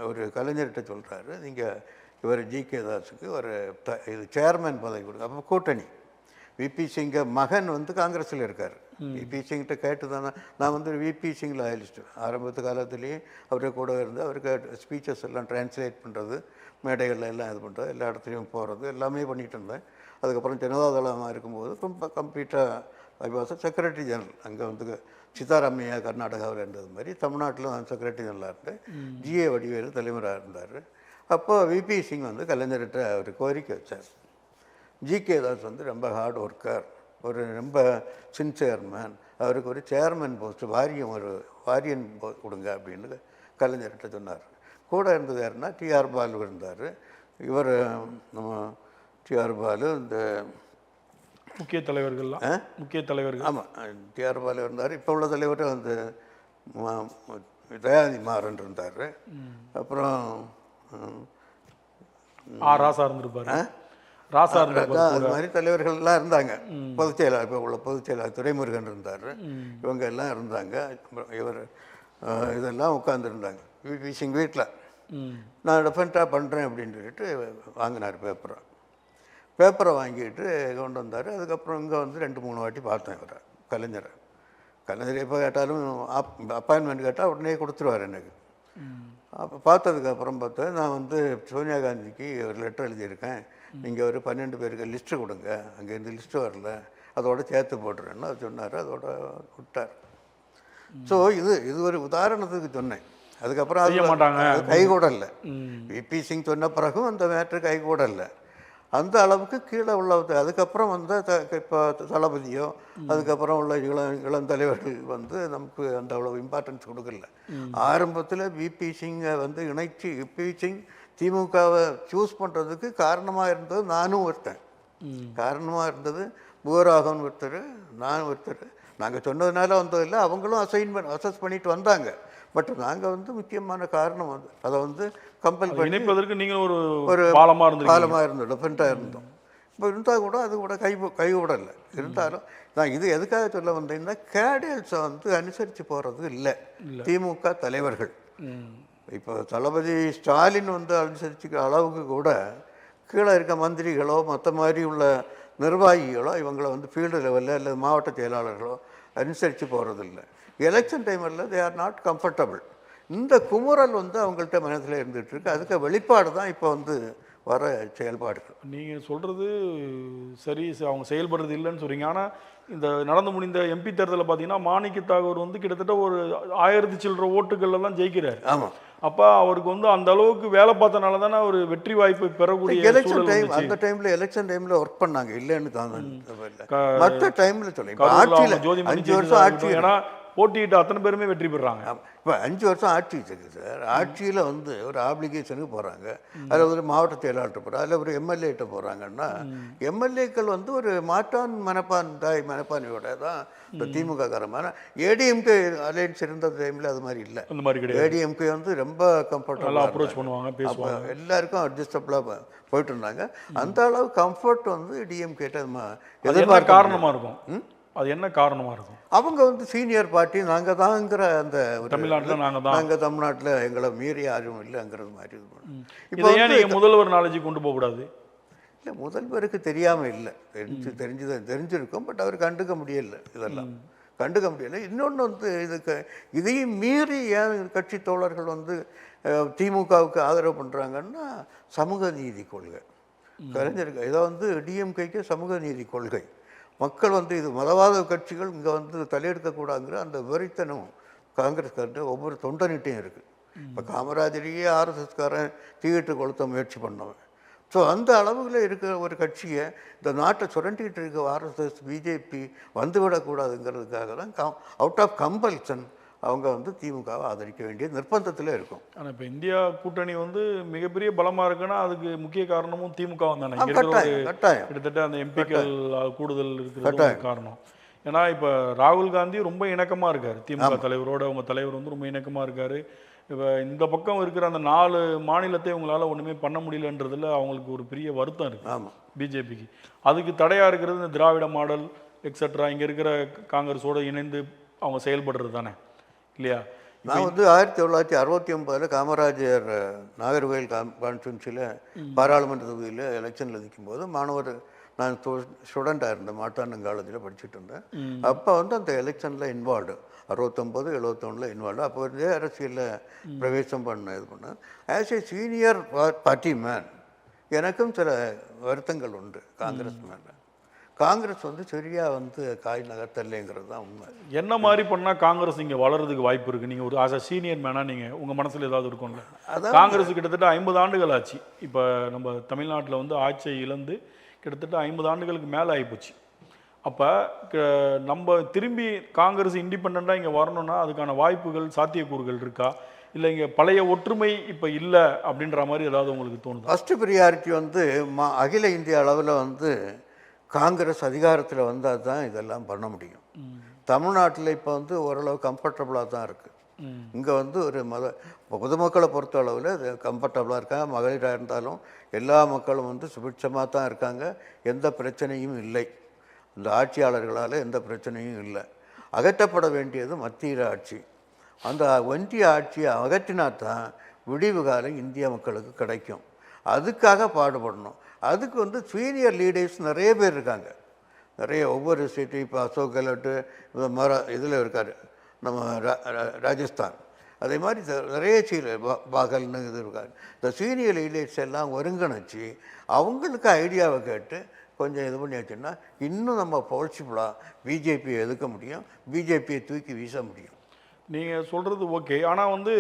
ஒரு கலைஞர்கிட்ட சொல்கிறாரு, நீங்கள் இவர் ஜி.கே. தாஸுக்கு ஒரு இது சேர்மன் பதவி கொடுங்க. அப்போ கூட்டணி. விபி சிங்க மகன் வந்து காங்கிரஸில் இருக்கார். விபி சிங்கிட்ட கேட்டு தானே நான் வந்து விபி சிங் லாயலிஸ்ட்டு. ஆரம்பத்து காலத்துலேயே அவரே கூட இருந்து அவருக்கு ஸ்பீச்சஸ் எல்லாம் டிரான்ஸ்லேட் பண்ணுறது, மேடைகளில் எல்லாம் இது பண்ணுறது, எல்லா இடத்துலையும் போகிறது எல்லாமே பண்ணிகிட்டு இருந்தேன். அதுக்கப்புறம் ஜனதாதளமாக இருக்கும்போது ரொம்ப கம்ப்ளீட்டாக ஐ வாஸ் செக்ரட்டரி ஜெனரல். அங்கே வந்து சித்தாராமையா கர்நாடகாவில் இருந்தது மாதிரி தமிழ்நாட்டிலும் நான் செக்ரட்டரி ஜெனரலாக இருந்தேன். ஜி.ஏ. வடிவேலு தலைவராக இருந்தார். அப்போ விபி சிங் வந்து கலைஞர்கிட்ட ஒரு கோரிக்கை வச்சார். ஜி.கே. தாஸ் வந்து ரொம்ப ஹார்ட் ஒர்க்கர், ஒரு ரொம்ப சின்சியர் மேன், அவருக்கு ஒரு சேர்மன் போஸ்ட்டு வாரியன் கொடுங்க அப்படின்னு கலைஞர்கிட்ட சொன்னார். கூட இருந்தது யாருன்னா டிஆர் பாலு இருந்தார். இவர் நம்ம டிஆர் பாலு இந்த முக்கிய தலைவர்கள். ஆமாம், டிஆர் பாலு இருந்தார். இப்போ உள்ள தலைவர் வந்து தயாநிதி மாறன் இருந்தார். அப்புறம் ராசா இருந்திருப்பாரு. அது மாதிரி தலைவர்கள்லாம் இருந்தாங்க. பொதுச் செயலாளர், இப்போ உள்ள பொதுச் செயலாளர் துரைமுருகன் இருந்தார். இவங்க எல்லாம் இருந்தாங்க. இவர் இதெல்லாம் உட்காந்துருந்தாங்க விபி சிங் வீட்டில். நான் டிஃபரெண்ட்டாக பண்ணுறேன் அப்படின்னு சொல்லிட்டு வாங்கினார் பேப்பரை வாங்கிட்டு கொண்டு வந்தார். அதுக்கப்புறம் இங்கே வந்து 2-3 வாட்டி பார்த்தேன் இவரை கலைஞர் எப்போ கேட்டாலும் அப்பாயின்மெண்ட் கேட்டால் உடனே கொடுத்துருவார் எனக்கு. அப்போ பார்த்ததுக்கப்புறம் பார்த்தேன், நான் வந்து சோனியா காந்திக்கு ஒரு லெட்டர் எழுதியிருக்கேன், நீங்கள் ஒரு 12 பேருக்கு லிஸ்ட்டு கொடுங்க, அங்கேருந்து லிஸ்ட்டு வரல, அதோட சேர்த்து போட்டுறேன்னு அது சொன்னார். அதோட விட்டார். ஸோ இது ஒரு உதாரணத்துக்கு சொன்னேன். அதுக்கப்புறம் அது கைகூடலை. விபி சிங் சொன்ன பிறகும் அந்த மேட்ரு கைகூடலை. அந்த அளவுக்கு கீழே உள்ள அதுக்கப்புறம் வந்து இப்போ தளபதியோ அதுக்கப்புறம் உள்ள இளந்தலைவர்கள் வந்து நமக்கு அந்த அவ்வளோ இம்பார்ட்டன்ஸ் கொடுக்கல. ஆரம்பத்தில் விபி சிங்கை வந்து இணைச்சி விபி சிங் திமுகவை சூஸ் பண்ணுறதுக்கு காரணமாக இருந்தது நானும் ஒருத்தன். காரணமாக இருந்தது பூராகவன் ஒருத்தர், நான் ஒருத்தர். நாங்கள் சொன்னதுனால வந்ததில்லை, அவங்களும் அசஸ் பண்ணிட்டு வந்தாங்க. பட் நாங்கள் வந்து முக்கியமான காரணம் வந்து அதை வந்து கம்பல் பண்ணி நீங்கள் ஒரு பாலமாக இருந்தோம், டிஃபரெண்ட்டாக இருந்தோம். இப்போ இருந்தால் கூட அது கூட கைவிடலை. இருந்தாலும் நான் இது எதுக்காக சொல்ல வந்தேன்னா, கேடல்ஸை வந்து அனுசரித்து போகிறது இல்லை திமுக தலைவர்கள். இப்போ தளபதி ஸ்டாலின் வந்து அனுசரிச்சுக்கிற அளவுக்கு கூட கீழே இருக்க மந்திரிகளோ மற்ற மாதிரி உள்ள நிர்வாகிகளோ இவங்களை வந்து ஃபீல்டு லெவலில் அல்லது மாவட்ட செயலாளர்களோ அனுசரித்து போகிறதில்லை. எலெக்ஷன் டைமில் தே ஆர் நாட் கம்ஃபர்டபுள். இந்த குமுறல் வந்து அவங்கள்ட்ட மனதில் இருந்துகிட்ருக்கு. அதுக்கு வெளிப்பாடு தான் இப்போ வந்து வர செயல்பாடுகள். நீங்கள் சொல்கிறது சரி, அவங்க செயல்படுறது இல்லைன்னு சொல்கிறீங்க. ஆனால் இந்த நடந்து முடிந்த எம்பி தேர்தலில் பார்த்தீங்கன்னா மாணிக்க தாகூர் வந்து கிட்டத்தட்ட ஒரு 1000 சில்லற ஓட்டுகளில் தான் ஜெயிக்கிறார். ஆமாம். அப்போ அவருக்கு வந்து அந்த அளவுக்கு வேலை பார்த்தனால தானே ஒரு வெற்றி வாய்ப்பை பெறக்கூடிய எலெக்ஷன் டைம். அந்த டைமில் எலெக்ஷன் டைமில் ஒர்க் பண்ணாங்க, இல்லைன்னு தான். மற்ற டைமில் சொல்லுங்க, ஆட்சியில் 5 வருஷம் ஆட்சி, ஏன்னா போட்டியிட்ட அத்தனை பேருமே வெற்றி பெறாங்க. இப்போ 5 வருஷம் ஆட்சி இருக்குது சார். ஆட்சியில் வந்து ஒரு ஆப்ளிகேஷனுக்கு போகிறாங்க, அதில் ஒரு மாவட்ட செயலாளர்கிட்ட போகிறாங்க, அதில் ஒரு எம்எல்ஏட்ட போகிறாங்கன்னா எம்எல்ஏக்கள் வந்து ஒரு மாற்றான் மனப்பான்மையோட தான் இந்த திமுக காரமான. ஏடிஎம்கே அலையன்ஸ் இருந்த டைமில் அது மாதிரி இல்லை. அந்த மாதிரி கிடையாது. ஏடிஎம்கே வந்து ரொம்ப கம்ஃபர்டபுளாக அப்ரோச் பண்ணுவாங்க, பேசுவாங்க, எல்லாருக்கும் அட்ஜஸ்டபுளாக போயிட்டு இருந்தாங்க. அந்த அளவு கம்ஃபர்ட் வந்து டிஎம்கேட்ட எதிர்பார்க்க காரணமாக இருக்கும். அது என்ன காரணமாக இருக்கும்? அவங்க வந்து சீனியர் பார்ட்டி, நாங்கள் தாங்கிற அந்த தமிழ்நாட்டில் நாங்கள் தமிழ்நாட்டில் எங்களை மீறி யாரும் இல்லைங்கிறது மாதிரி. இப்போ ஏன் நீங்கள் முதல்வர் நாலேஜ் கொண்டு போகக்கூடாது? இல்லை, முதல்வருக்கு தெரியாமல் இல்லை, தெரிஞ்சிருக்கும். பட் அவர் கண்டுக்க முடியலை, இதெல்லாம் கண்டுக்க முடியலை. இன்னொன்று வந்து இதையும் மீறி ஏன் கட்சி தோழர்கள் வந்து திமுகவுக்கு ஆதரவு பண்ணுறாங்கன்னா சமூக நீதி கொள்கை. கலைஞருக்கு இதை வந்து டிஎம்கேக்கு சமூக நீதி கொள்கை. மக்கள் வந்து இது மதவாத கட்சிகள் இங்கே வந்து தலையெடுக்கக்கூடாதுங்கிற அந்த விவரித்தனம் காங்கிரஸ்காரர்கிட்ட ஒவ்வொரு தொண்டனிட்டையும் இருக்குது. இப்போ காமராஜரையே ஆர்எஸ்எஸ்காரன் தீயிட்டு கொளுத்த முயற்சி பண்ணவன். ஸோ அந்த அளவுகளில் இருக்கிற ஒரு கட்சியை இந்த நாட்டை சுரண்டிகிட்டு இருக்க ஆர்எஸ்எஸ் பிஜேபி வந்துவிடக்கூடாதுங்கிறதுக்காக தான் அவுட் ஆஃப் கம்பல்சன் அவங்க வந்து திமுகவை ஆதரிக்க வேண்டிய நிர்பந்தத்தில் இருக்கும். ஆனால் இப்போ இந்தியா கூட்டணி வந்து மிகப்பெரிய பலமாக இருக்குன்னா அதுக்கு முக்கிய காரணமும் திமுக தானே. இங்கே இருக்கிற ஒரு கட்டாயம் கட்டாயம் கிட்டத்தட்ட அந்த எம்பிக்கள் கூடுதல் இருக்கிறது ஒரு காரணம். ஏன்னா இப்போ ராகுல் காந்தி ரொம்ப இணக்கமாக இருக்கார் திமுக தலைவரோட. அவங்க தலைவர் வந்து ரொம்ப இணக்கமாக இருக்கார். இப்போ இந்த பக்கம் இருக்கிற அந்த 4 மாநிலத்தை உங்களால் ஒன்றுமே பண்ண முடியலன்றதுல அவங்களுக்கு ஒரு பெரிய வருத்தம் இருக்குது. ஆமாம், பிஜேபிக்கு அதுக்கு தடையாக இருக்கிறது இந்த திராவிட மாடல் எக்ஸட்ரா இங்கே இருக்கிற காங்கிரஸோடு இணைந்து அவங்க செயல்படுறது தானே இல்லையா? நான் வந்து 1969 காமராஜர் நாகர்கோவில் கான்ஸ்டியூன்சியில் பாராளுமன்ற தொகுதியில் எலெக்ஷனில் நிற்கும்போது மாணவர், நான் ஸ்டூடெண்ட்டாக இருந்தேன், மாட்டாண்டம் காலேஜில் படிச்சுட்டு இருந்தேன். அப்போ வந்து அந்த எலெக்ஷனில் இன்வால்வ்டு 69, 71 இன்வால்வ்டு. அப்போ இருந்தே அரசியலில் பிரவேசம் இது பண்ணேன். As a senior party man எனக்கும் சில வருத்தங்கள் உண்டு காங்கிரஸ் மேலே. காங்கிரஸ் வந்து சரியாக வந்து காய் நகர்த்தலைங்கிறது தான் உண்மை. என்ன மாதிரி பண்ணால் காங்கிரஸ் இங்கே வளர்றதுக்கு வாய்ப்பு இருக்குது? நீங்கள் ஒரு ஆஸ் அ சீனியர் மேனாக நீங்கள் உங்கள் மனசில் ஏதாவது இருக்கும்ல? காங்கிரஸ் கிட்டத்தட்ட 50 ஆண்டுகள் ஆச்சு. இப்போ நம்ம தமிழ்நாட்டில் வந்து ஆட்சியை இழந்து கிட்டத்தட்ட 50 ஆண்டுகளுக்கு மேலே ஆகிப்போச்சு. அப்போ நம்ம திரும்பி காங்கிரஸ் இண்டிபெண்ட்டாக இங்கே வரணும்னா அதுக்கான வாய்ப்புகள், சாத்தியக்கூறுகள் இருக்கா? இல்லை இங்கே பழைய ஒற்றுமை இப்போ இல்லை அப்படின்ற மாதிரி ஏதாவது உங்களுக்கு தோணுது? ஃபஸ்ட்டு ப்ரியாரிட்டி வந்து அகில இந்திய அளவில் வந்து காங்கிரஸ் அதிகாரத்தில் வந்தால் தான் இதெல்லாம் பண்ண முடியும். தமிழ்நாட்டில் இப்போ வந்து ஓரளவு கம்ஃபர்டபுளாக தான் இருக்குது. இங்கே வந்து ஒரு பொதுமக்களை பொறுத்த அளவில் இது கம்ஃபர்டபுளாக இருக்காங்க. மகளிராக இருந்தாலும் எல்லா மக்களும் வந்து சுபிட்சமாக தான் இருக்காங்க. எந்த பிரச்சனையும் இல்லை. இந்த ஆட்சியாளர்களால் எந்த பிரச்சனையும் இல்லை. அகற்றப்பட வேண்டியது மத்திய ஆட்சி. அந்த ஒன்றிய ஆட்சியை அகற்றினா தான் விடிவு காலம் இந்திய மக்களுக்கு கிடைக்கும். அதுக்காக பாடுபடணும். அதுக்கு வந்து சீனியர் லீடர்ஸ் நிறைய பேர் இருக்காங்க. நிறைய ஒவ்வொரு ஸ்டேட்டும் இப்போ அசோக் கெலோட்டு இதில் இருக்கார், நம்ம ராஜஸ்தான். அதே மாதிரி நிறைய பாகல்னு இது இருக்கார். இந்த சீனியர் லீடர்ஸ் எல்லாம் ஒருங்கிணைச்சி அவங்களுக்கு ஐடியாவை கேட்டு கொஞ்சம் இது பண்ணியாச்சுன்னா இன்னும் நம்ம பாசிபிளாக பிஜேபியை எதுக்க முடியும், பிஜேபியை தூக்கி வீச முடியும். நீங்கள் சொல்கிறது ஓகே. ஆனால் வந்து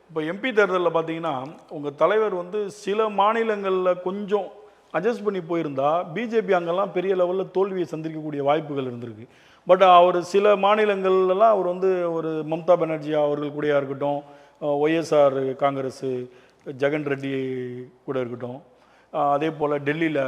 இப்போ எம்பி தேர்தலில் பார்த்தீங்கன்னா உங்கள் தலைவர் வந்து சில மாநிலங்களில் கொஞ்சம் அட்ஜஸ்ட் பண்ணி போயிருந்தா பிஜேபி அங்கெல்லாம் பெரிய லெவலில் தோல்வியை சந்திக்கக்கூடிய வாய்ப்புகள் இருந்திருக்கு. பட் அவர் சில மாநிலங்கள்லாம் அவர் வந்து ஒரு மம்தா பானர்ஜி அவர்கள் கூடயா இருக்கட்டும், ஒய்எஸ்ஆர் காங்கிரஸ் ஜெகன் ரெட்டி கூட இருக்கட்டும், அதே போல் டெல்லியில்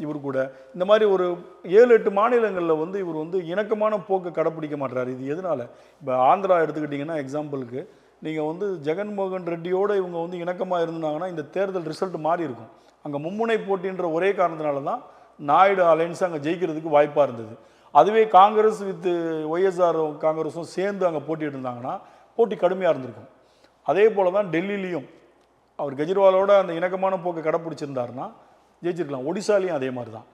இவர் கூட, இந்த மாதிரி ஒரு 7-8 மாநிலங்களில் வந்து இவர் வந்து இணக்கமான போக்கை கடைப்பிடிக்க மாட்டார். இது எதனால்? இப்போ ஆந்திரா எடுத்துக்கிட்டிங்கன்னா எக்ஸாம்பிளுக்கு நீங்கள் வந்து ஜெகன்மோகன் ரெட்டியோடு இவங்க வந்து இணக்கமாக இருந்தாங்கன்னா இந்த தேர்தல் ரிசல்ட் மாறி இருக்கும். அங்கே மும்முனை போட்டின்ற ஒரே காரணத்தினால தான் நாயுடு அலைன்ஸ் அங்கே ஜெயிக்கிறதுக்கு வாய்ப்பாக இருந்தது. அதுவே காங்கிரஸ் வித் ஒய்எஸ்ஆர் காங்கிரஸும் சேர்ந்து அங்கே போட்டிட்டு இருந்தாங்கன்னா போட்டி கடுமையாக இருந்திருக்கும். அதே போல் தான் டெல்லியிலையும் அவர் கெஜ்ரிவாலோட அந்த இணக்கமான போக்கை கடைப்பிடிச்சிருந்தாருன்னா ஜெயிச்சிருக்கலாம். ஒடிசாலையும் அதே மாதிரி தான்,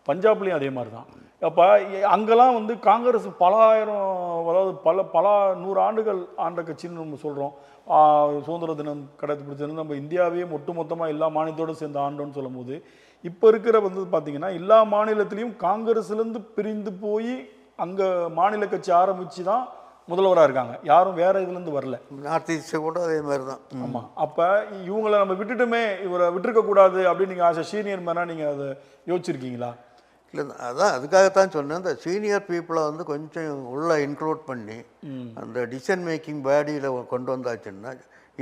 பஞ்சாப்லேயும் அதே மாதிரி தான். அப்போ அங்கெல்லாம் வந்து காங்கிரஸ் பல ஆயிரம், அதாவது பல 100 ஆண்டுகள் ஆண்ட கட்சின்னு நம்ம சொல்கிறோம். சுதந்திர தினம் கடைப்பிடிச்சது நம்ம இந்தியாவையே ஒட்டுமொத்தமாக எல்லா மாநிலத்தோடு சேர்ந்து ஆண்டோன்னு சொல்லும் போது இப்போ இருக்கிற வந்து பார்த்திங்கன்னா எல்லா மாநிலத்திலையும் காங்கிரஸ்லேருந்து பிரிந்து போய் அங்கே மாநில கட்சி ஆரம்பித்து தான் முதல்வராக இருக்காங்க. யாரும் வேறு இதுலேருந்து வரல. நார்த் ஈஸ்ட் கூட அதே மாதிரி தான். ஆமாம். அப்போ இவங்களை நம்ம விட்டுட்டுமே இவரை விட்டுருக்கக்கூடாது அப்படின்னு நீங்கள் ஆஸ் சீனியர் மேனாக நீங்கள் அதை யோசிச்சிருக்கீங்களா? இல்லை, அதான் அதுக்காகத்தான் சொன்னேன். இந்த சீனியர் பீப்புளை வந்து கொஞ்சம் உள்ளே இன்க்ளூட் பண்ணி அந்த டிசிஷன் மேக்கிங் பாடியில் கொண்டு வந்தாச்சுன்னா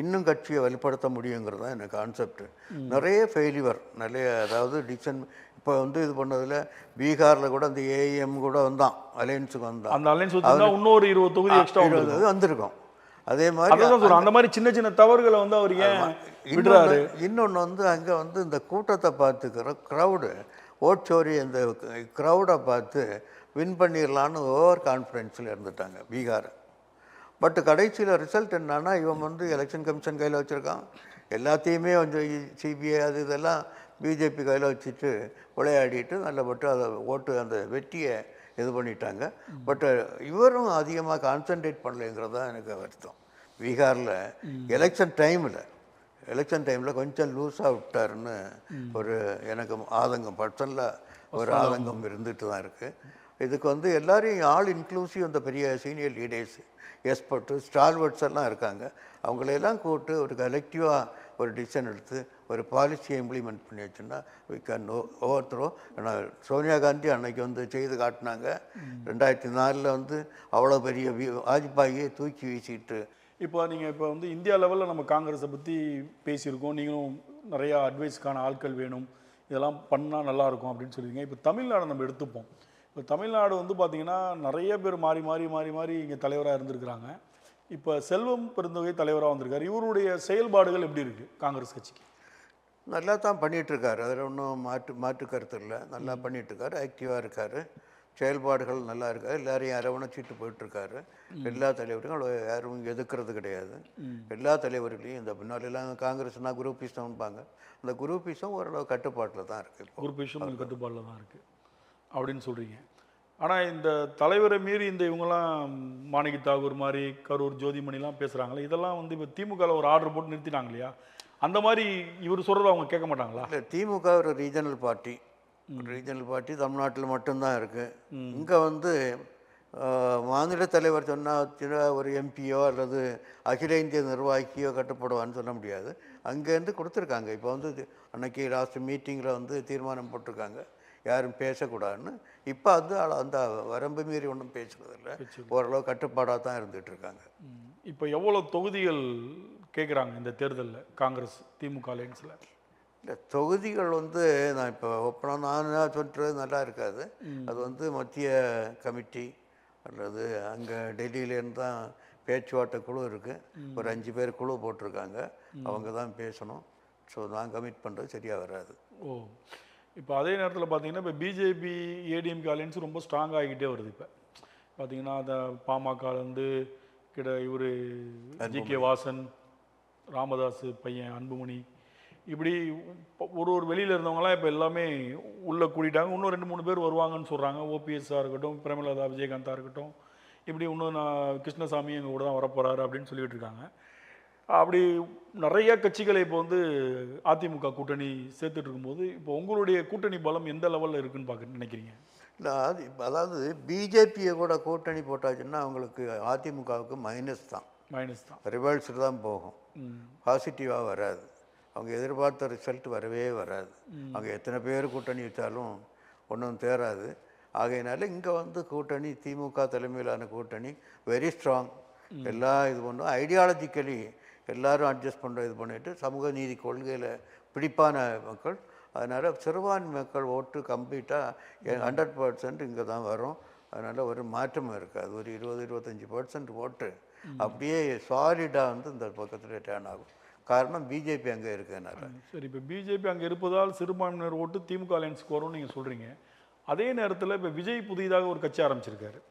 இன்னும் கட்சியை வலுப்படுத்த முடியுங்கிறது தான் எனக்கு கான்செப்ட். நிறைய ஃபெயிலிவர், நிறைய, அதாவது டிசிஷன் இப்போ வந்து இது பண்ணதில் பீகாரில் கூட அந்த ஏஎம் கூட வந்தான், அலையன்ஸுக்கு வந்தான். அந்த அலையன்ஸ் இன்னொரு 20 தொகுதி எக்ஸ்ட்ரா வந்திருக்கும். அதே மாதிரி அந்த மாதிரி சின்ன சின்ன தவறுகளை வந்து அவர் ஏன் விடுறாரு? இன்னொன்று வந்து அங்கே வந்து இந்த கூட்டத்தை பார்த்துக்கிற க்ரௌடு ஓட்சோரி, அந்த க்ரௌடை பார்த்து வின் பண்ணிடலான்னு ஓவர் கான்ஃபிடென்ஸில் இருந்துட்டாங்க பீகாரை. பட் கடைசியில் ரிசல்ட் என்னன்னா இவன் வந்து எலெக்ஷன் கமிஷன் கையில் வச்சுருக்கான், எல்லாத்தையுமே கொஞ்சம் சிபிஐ அது இதெல்லாம் பிஜேபி கையில் வச்சுட்டு விளையாடிட்டு நல்லபட்டு அதை ஓட்டு அந்த வெற்றியை இது பண்ணிட்டாங்க. பட் இவரும் அதிகமாக கான்சன்ட்ரேட் பண்ணலைங்கிறது தான் எனக்கு வருத்தம். பீகாரில் எலெக்ஷன் டைமில் கொஞ்சம் லூஸாக விட்டாருன்னு ஒரு எனக்கு ஆதங்கம், பர்சனில் ஒரு ஆதங்கம் இருந்துட்டு தான் இருக்குது. இதுக்கு வந்து எல்லாரையும் ஆல் இன்க்ளூசிவ் அந்த பெரிய சீனியர் லீடர்ஸ், எக்ஸ்பர்ட்டு, ஸ்டால்வர்ட்ஸ் எல்லாம் இருக்காங்க. அவங்களையெல்லாம் கூப்பிட்டு ஒரு கலெக்டிவாக ஒரு டிசிஷன் எடுத்து ஒரு பாலிசியை இம்ப்ளிமெண்ட் பண்ணி வச்சுன்னா வி கேன் ஒவ்வொருத்தரும். ஏன்னா சோனியா காந்தி அன்னைக்கு வந்து செய்து காட்டினாங்க. 2004 வந்து அவ்வளோ பெரிய வாஜ்பாயை தூக்கி வீசிட்டு. இப்போ நீங்கள் இப்போ வந்து இந்தியா லெவலில் நம்ம காங்கிரஸை பற்றி பேசியிருக்கோம். நீங்களும் நிறையா அட்வைஸ்க்கான ஆட்கள் வேணும், இதெல்லாம் பண்ணால் நல்லாயிருக்கும் அப்படின்னு சொல்லியிருக்கீங்க. இப்போ தமிழ்நாடு நம்ம எடுத்துப்போம். இப்போ தமிழ்நாடு வந்து பார்த்திங்கன்னா நிறைய பேர் மாறி மாறி மாறி மாறி இங்கே தலைவராக இருந்திருக்கிறாங்க. இப்போ செல்வம் பெருந்தகை தலைவராக வந்திருக்காரு. இவருடைய செயல்பாடுகள் எப்படி இருக்குது காங்கிரஸ் கட்சிக்கு? நல்லா தான் பண்ணிகிட்ருக்காரு, அதில் ஒன்றும் மாற்று கருத்து இல்லை. நல்லா பண்ணிகிட்ருக்காரு, ஆக்டிவாக இருக்கார், செயல்பாடுகள் நல்லா இருக்காரு, எல்லாரையும் அரவணைச்சிட்டு போயிட்டுருக்காரு. எல்லா தலைவர்களும் யாரும் எதிர்க்கிறது கிடையாது. எல்லா தலைவர்களையும் இந்த பின்னாலெல்லாம் காங்கிரஸ்னால் குரூப்பிசம்பாங்க, அந்த குரூப்பிசம் ஓரளவு கட்டுப்பாட்டில் தான் இருக்குது. குரூப்பிசம் கட்டுப்பாட்டில் தான் இருக்குது அப்படின்னு சொல்கிறீங்க. ஆனால் இந்த தலைவரை மீறி இந்த இவங்கெல்லாம் மாணிக்க தாகூர் மாதிரி கரூர் ஜோதிமணிலாம் பேசுகிறாங்களே, இதெல்லாம் வந்து இப்போ திமுகவில் ஒரு ஆர்டர் போட்டு நிறுத்தினாங்க இல்லையா? அந்த மாதிரி இவர் சொல்கிறத அவங்க கேட்க மாட்டாங்களா? இல்லை, திமுக ஒரு ரீஜனல் பார்ட்டி. தமிழ்நாட்டில் மட்டும்தான் இருக்குது. இங்கே வந்து மாநில தலைவர் சொன்னால் ஒரு எம்பியோ அல்லது அகில இந்திய நிர்வாகியோ கட்டுப்படுவான்னு சொல்ல முடியாது. அங்கேருந்து கொடுத்துருக்காங்க. இப்போ வந்து அன்னைக்கு லாஸ்ட் மீட்டிங்கில் வந்து தீர்மானம் போட்டிருக்காங்க யாரும் பேசக்கூடாதுன்னு. இப்போ அது அந்த வரம்பு மீறி ஒன்றும் பேசுறதில்லை, ஓரளவு கட்டுப்பாடாக தான் இருந்துகிட்டு இருக்காங்க. இப்போ எவ்வளோ தொகுதிகள் கேட்குறாங்க இந்த தேர்தலில் காங்கிரஸ் திமுக அலையன்ஸில்? இல்லை, தொகுதிகள் வந்து நான் இப்போ ஒப்பனம் நான் சொல்கிறது நல்லா இருக்காது. அது வந்து மத்திய கமிட்டி அல்லது அங்கே டெல்லியிலேருந்து தான் பேச்சுவார்த்தை குழு இருக்குது. ஒரு 5 பேர் குழு போட்டிருக்காங்க, அவங்க தான் பேசணும். ஸோ நான் கமிட் பண்ணுறது சரியாக வராது. ஓ, இப்போ அதே நேரத்தில் பார்த்தீங்கன்னா இப்போ பிஜேபி ஏடிஎம்கே அலையன்ஸ் ரொம்ப ஸ்ட்ராங் ஆகிக்கிட்டே வருது. இப்போ பார்த்தீங்கன்னா அந்த பாமகலேருந்து இவர் ஜி.கே. வாசன், ராமதாஸ் பையன் அன்புமணி, இப்படி ஒரு வெளியில் இருந்தவங்களாம் இப்போ எல்லாமே உள்ளே கூட்டிட்டாங்க. இன்னும் 2-3 பேர் வருவாங்கன்னு சொல்கிறாங்க. ஓபிஎஸ்ஸாக இருக்கட்டும், பிரேமலதா விஜயகாந்தாக இருக்கட்டும், இப்படி இன்னும் நான் கிருஷ்ணசாமி எங்கள் கூட தான் வரப்போகிறாரு அப்படின்னு சொல்லிட்டு இருக்காங்க. அப்படி நிறைய கட்சிகளை இப்போ வந்து அதிமுக கூட்டணி சேர்த்துட்டு இருக்கும்போது இப்போ உங்களுடைய கூட்டணி பலம் எந்த லெவலில் இருக்குன்னு நினைக்கிறீங்க? இல்லை, அதாவது பிஜேபியை கூட கூட்டணி போட்டாச்சுன்னா அவங்களுக்கு அதிமுகவுக்கு மைனஸ் தான். ரிவல்ஸில் தான் போகும், பாசிட்டிவாக வராது. அவங்க எதிர்பார்த்த ரிசல்ட் வரவே வராது. அவங்க எத்தனை பேர் கூட்டணி வச்சாலும் ஒன்றும் தேராது. ஆகையினால இங்கே வந்து கூட்டணி திமுக தலைமையிலான கூட்டணி வெரி ஸ்ட்ராங். எல்லா இது பண்ணும் ஐடியாலஜிக்கலி எல்லோரும் அட்ஜஸ்ட் பண்ணுற இது பண்ணிவிட்டு சமூக நீதி கொள்கையில் பிடிப்பான மக்கள். அதனால் சிறுபான்மை மக்கள் ஓட்டு கம்ப்ளீட்டாக 100% இங்கே தான் வரும். அதனால் ஒரு மாற்றமும் இருக்காது. ஒரு 20-25% ஓட்டு அப்படியே சாலிடாக வந்து இந்த பக்கத்தில் டேர்ன் ஆகும். காரணம் பிஜேபி அங்கே இருக்கிறதுனால. சரி, இப்போ பிஜேபி அங்கே இருப்பதால் சிறுபான்மையினர் ஓட்டு திமுக அலையன்ஸ்க்கு வரும்னு நீங்கள் சொல்கிறீங்க. அதே நேரத்தில் இப்போ விஜய் புதிதாக ஒரு கட்சி ஆரம்பிச்சிருக்காரு.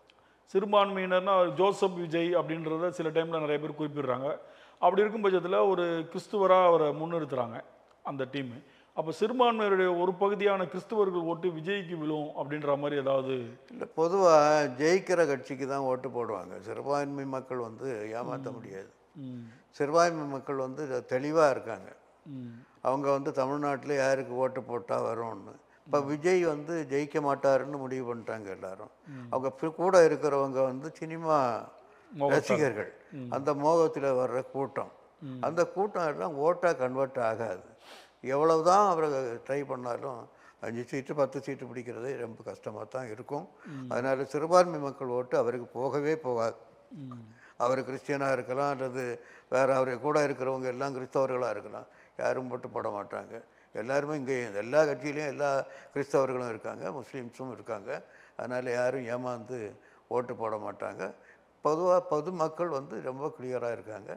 சிறுபான்மையினர்னா ஜோசப் விஜய் அப்படின்றத சில டைமில் நிறைய பேர் குறிப்பிடுறாங்க. அப்படி இருக்கும் பட்சத்தில் ஒரு கிறிஸ்துவராக அவரை முன்னிறுத்துறாங்க அந்த டீமு. அப்போ சிறுபான்மையினுடைய ஒரு பகுதியான கிறிஸ்துவர்கள் ஓட்டு விஜய்க்கு விழும் அப்படின்ற மாதிரி ஏதாவது? இல்லை, பொதுவாக ஜெயிக்கிற கட்சிக்கு தான் ஓட்டு போடுவாங்க. சிறுபான்மை மக்கள் வந்து ஏமாற்ற முடியாது. சிறுபான்மை மக்கள் வந்து தெளிவாக இருக்காங்க. அவங்க வந்து தமிழ்நாட்டில் யாருக்கு ஓட்டு போட்டால் வரும்னு. இப்போ விஜய் வந்து ஜெயிக்க மாட்டாருன்னு முடிவு பண்ணிட்டாங்க எல்லாரும். அவங்க கூட இருக்கிறவங்க வந்து சினிமா ரசிகர்கள், அந்த மோகத்தில் வர்ற கூட்டம். அந்த கூட்டம் எல்லாம் ஓட்டாக கன்வெர்ட் ஆகாது. எவ்வளவு தான் அவரை ட்ரை பண்ணாலும் 5 சீட்டு 10 சீட்டு பிடிக்கிறது ரொம்ப கஷ்டமாக தான் இருக்கும். அதனால் சிறுபான்மை மக்கள் ஓட்டு அவருக்கு போகவே போகாது. அவர் கிறிஸ்டியனாக இருக்கலாம் அல்லது வேறு அவர் கூட இருக்கிறவங்க எல்லாம் கிறிஸ்தவர்களாக இருக்கலாம், யாரும் போட்டு போட மாட்டாங்க. எல்லாருமே இங்கே எல்லா கட்சியிலையும் எல்லா கிறிஸ்தவர்களும் இருக்காங்க, முஸ்லீம்ஸும் இருக்காங்க. அதனால் யாரும் ஏமாந்து ஓட்டு போட மாட்டாங்க. பொதுவாக பொதுமக்கள் வந்து ரொம்ப கிளியராக இருக்காங்க.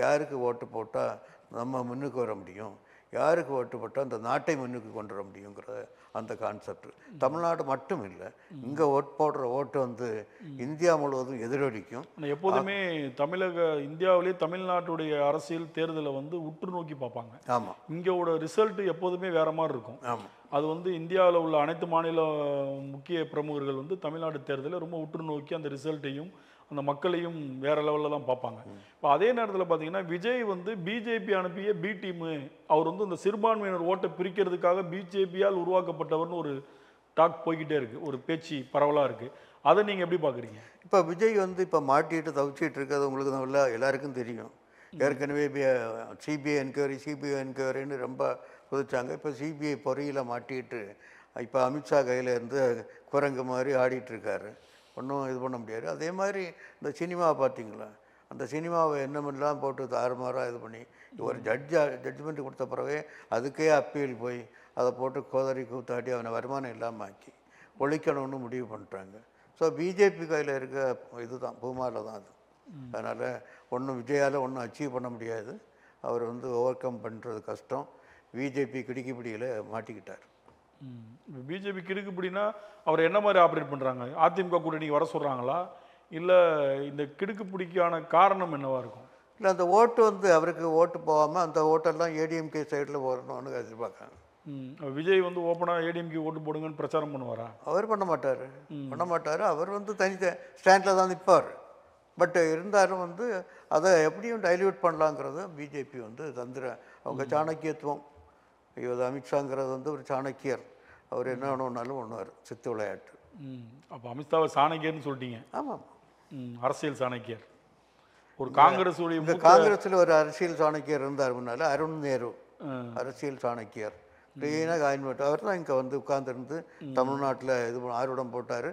யாருக்கு ஓட்டு போட்டால் நம்ம முன்னுக்கு வர முடியும், யாருக்கு ஓட்டு போட்டால் அந்த நாட்டை முன்னுக்கு கொண்டு வர முடியுங்கிற அந்த கான்செப்ட். தமிழ்நாடு மட்டும் இல்லை, இங்கே ஓட்டு போடுற ஓட்டு வந்து இந்தியா முழுவதும் எதிரொலிக்கும். எப்போதுமே இந்தியாவிலே தமிழ்நாட்டுடைய அரசியல் தேர்தலை வந்து உற்று நோக்கி பார்ப்பாங்க. ஆமாம், இங்கோட ரிசல்ட் எப்போதுமே வேற மாதிரி இருக்கும். ஆமாம், அது வந்து இந்தியாவில் உள்ள அனைத்து மாநில முக்கிய பிரமுகர்கள் வந்து தமிழ்நாடு தேர்தலை ரொம்ப உற்று நோக்கி அந்த ரிசல்ட்டையும் அந்த மக்களையும் வேற லெவலில் தான் பார்ப்பாங்க. இப்போ அதே நேரத்தில் பார்த்தீங்கன்னா விஜய் வந்து பிஜேபி அனுப்பிய பி டீமு, அவர் வந்து இந்த சிறுபான்மையினர் ஓட்டை பிரிக்கிறதுக்காக பிஜேபியால் உருவாக்கப்பட்டவர்னு ஒரு டாக் போய்கிட்டே இருக்குது, ஒரு பேச்சு பரவலாக இருக்குது. அதை நீங்கள் எப்படி பார்க்குறீங்க? இப்போ விஜய் வந்து இப்போ மாட்டிட்டு தவிச்சிட்டு இருக்கிறது உங்களுக்கு நல்லா எல்லாருக்கும் தெரியும். ஏற்கனவே சிபிஐ என்கொயரின்னு ரொம்ப குதிச்சாங்க. இப்போ சிபிஐ பொறியில் மாட்டிட்டு இப்போ அமித்ஷா கையில் இருந்து குரங்கு மாதிரி ஆடிட்டுருக்காரு. ஒன்றும் இது பண்ண முடியாது. அதே மாதிரி இந்த சினிமாவை பார்த்தீங்களா, அந்த சினிமாவை என்னமெல்லாம் போட்டு தாறுமாறாக இது பண்ணி ஒரு ஜட்ஜ்மெண்ட் கொடுத்த பிறகு அதுக்கே அப்பீல் போய் அதை போட்டு கோதறி கூத்தாட்டி அவனை வருமானம் இல்லாமல் ஆக்கி ஒழிக்கணும்னு முடிவு பண்ணுறாங்க. ஸோ பிஜேபி கையில் இருக்க இதுதான் பூமாலை தான் அது. அதனால் ஒன்றும் விஜயால் ஒன்றும் அச்சீவ் பண்ண முடியாது. அவர் வந்து ஓவர் கம் பண்ணுறது கஷ்டம். பிஜேபி கிடுக்கிப்பிடியில் மாட்டிக்கிட்டார். பிஜேபி கிடுக்குப்பிடினா அவர் என்ன மாதிரி ஆப்ரேட் பண்ணுறாங்க? அதிமுக கூட்டணிக்கு வர சொல்கிறாங்களா, இல்லை இந்த கிடுக்குப்பிடிக்கான காரணம் என்னவாக இருக்கும்? இல்லை, அந்த ஓட்டு வந்து அவருக்கு ஓட்டு போகாமல் அந்த ஓட்டெல்லாம் ஏடிஎம்கே சைடில் வரணும்னு எதிர்பார்க்காங்க. விஜய் வந்து ஓப்பனாக ஏடிஎம்கே ஓட்டு போடுங்கன்னு பிரச்சாரம் பண்ணுவாரா? அவர் பண்ண மாட்டார். அவர் வந்து தனி ஸ்டாண்டில் தான் நிற்பார். பட் இருந்தாலும் வந்து அதை எப்படியும் டைல்யூட் பண்ணலாங்கிறது பிஜேபி வந்து அவங்க சாணக்கியத்துவம். இவர் அமித்ஷாங்கிறது வந்து ஒரு சாணக்கியர். அவர் என்ன வேணும்னாலும் பண்ணுவார், சித்து விளையாட்டு. அப்போ அமித்ஷாவை சாணக்கியர்னு சொல்லிட்டீங்க. ஆமாம், அரசியல் சாணக்கியர். ஒரு காங்கிரஸில் ஒரு அரசியல் சாணக்கியர் இருந்தார் முன்னால், அருண் நேரு அரசியல் சாணக்கியர். க்ளீனாக காயின் போட்டு அவர் தான் இங்கே வந்து உட்கார்ந்துருந்து தமிழ்நாட்டில் இது ஆர்வடம் போட்டார்.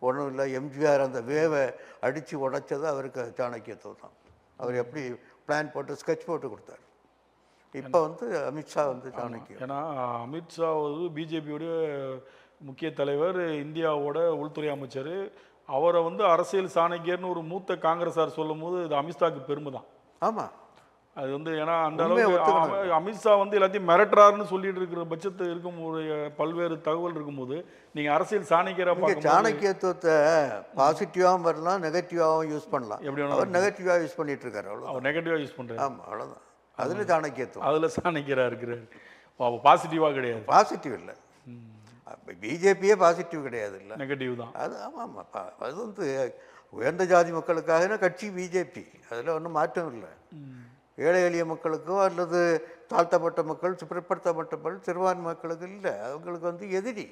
ஒன்றும் இல்லை, எம்ஜிஆர் அந்த வேவை அடித்து உடைச்சது அவருக்கு சாணக்கியத்துவம் தான். அவர் எப்படி பிளான் போட்டு ஸ்கெட்ச் போட்டு கொடுத்தார். இப்போ வந்து அமித்ஷா வந்து சாணக்கியம். ஏன்னா அமித்ஷா வந்து பிஜேபியோடைய முக்கிய தலைவர், இந்தியாவோட உள்துறை அமைச்சர். அவரை வந்து அரசியல் சாணக்கியர்னு ஒரு மூத்த காங்கிரஸார் சொல்லும் போது இது அமித்ஷாவுக்கு பெருமை தான். ஆமாம், அது வந்து ஏன்னா அந்த அளவுக்கு அமித்ஷா வந்து எல்லாத்தையும் மிரட்டுறாருன்னு சொல்லிட்டு இருக்கிற பட்சத்து இருக்கும் ஒரு பல்வேறு தகவல் இருக்கும்போது நீங்கள் அரசியல் சாணக்கியராக சாணக்கியத்துவத்தை பாசிட்டிவாகவும் வரலாம், நெகட்டிவாகவும் யூஸ் பண்ணலாம். எப்படி அவர் நெகட்டிவாக யூஸ் பண்ணிட்டு இருக்காரு, அவ்வளோ. அவர் நெகட்டிவாக யூஸ் பண்ணுறாரு. ஆமாம், அவ்வளோதான். அதில் சாணக்கியத்துவம், அதில் சாணக்கியராக இருக்கிறாரு. பாசிட்டிவாக கிடையாது. பாசிட்டிவ் இல்லை. பிஜேபியே பாசிட்டிவ் கிடையாது, இல்லை நெகட்டிவ் தான் அது. ஆமாம், அது வந்து உயர்ந்த ஜாதி மக்களுக்காக கட்சி பிஜேபி, அதில் ஒன்றும் மாற்றம் இல்லை. ஏழை எளிய மக்களுக்கோ அல்லது தாழ்த்தப்பட்ட மக்கள், பிற்படுத்தப்பட்ட மக்கள், சிறுபான்மை மக்களுக்கு இல்லை. அவங்களுக்கு வந்து எதிரி,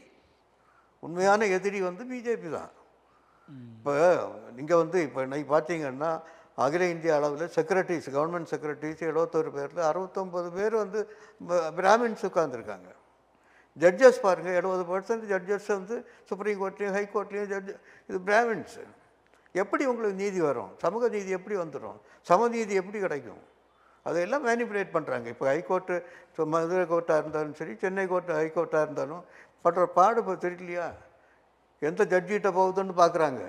உண்மையான எதிரி வந்து பிஜேபி தான். இப்போ நீங்கள் வந்து இப்போ இன்னைக்கு பார்த்தீங்கன்னா அகில இந்திய அளவில் செக்ரட்டரிஸ், கவர்மெண்ட் செக்ரட்டரிஸ் 71 பேரில் 69 பேர் வந்து பிராமின்ஸ் உட்காந்துருக்காங்க. ஜட்ஜஸ் பாருங்கள், 70% ஜட்ஜஸ் வந்து சுப்ரீம் கோர்ட்லேயும் ஹை கோர்ட்லேயும் ஜட்ஜ் இது பிராமின்ஸு. எப்படி உங்களுக்கு நீதி வரும்? சமூக நீதி எப்படி வந்துடும்? சமநீதி எப்படி கிடைக்கும்? அதையெல்லாம் மேனிப்புலேட் பண்ணுறாங்க. இப்போ ஹைகோர்ட்டு, மதுரை கோர்ட்டாக இருந்தாலும் சரி, சென்னை கோர்ட்டு ஹைகோர்ட்டாக இருந்தாலும் படுற பாடு இப்போ தெரியலையா? எந்த ஜட்ஜிகிட்ட போகுதுன்னு பார்க்குறாங்க.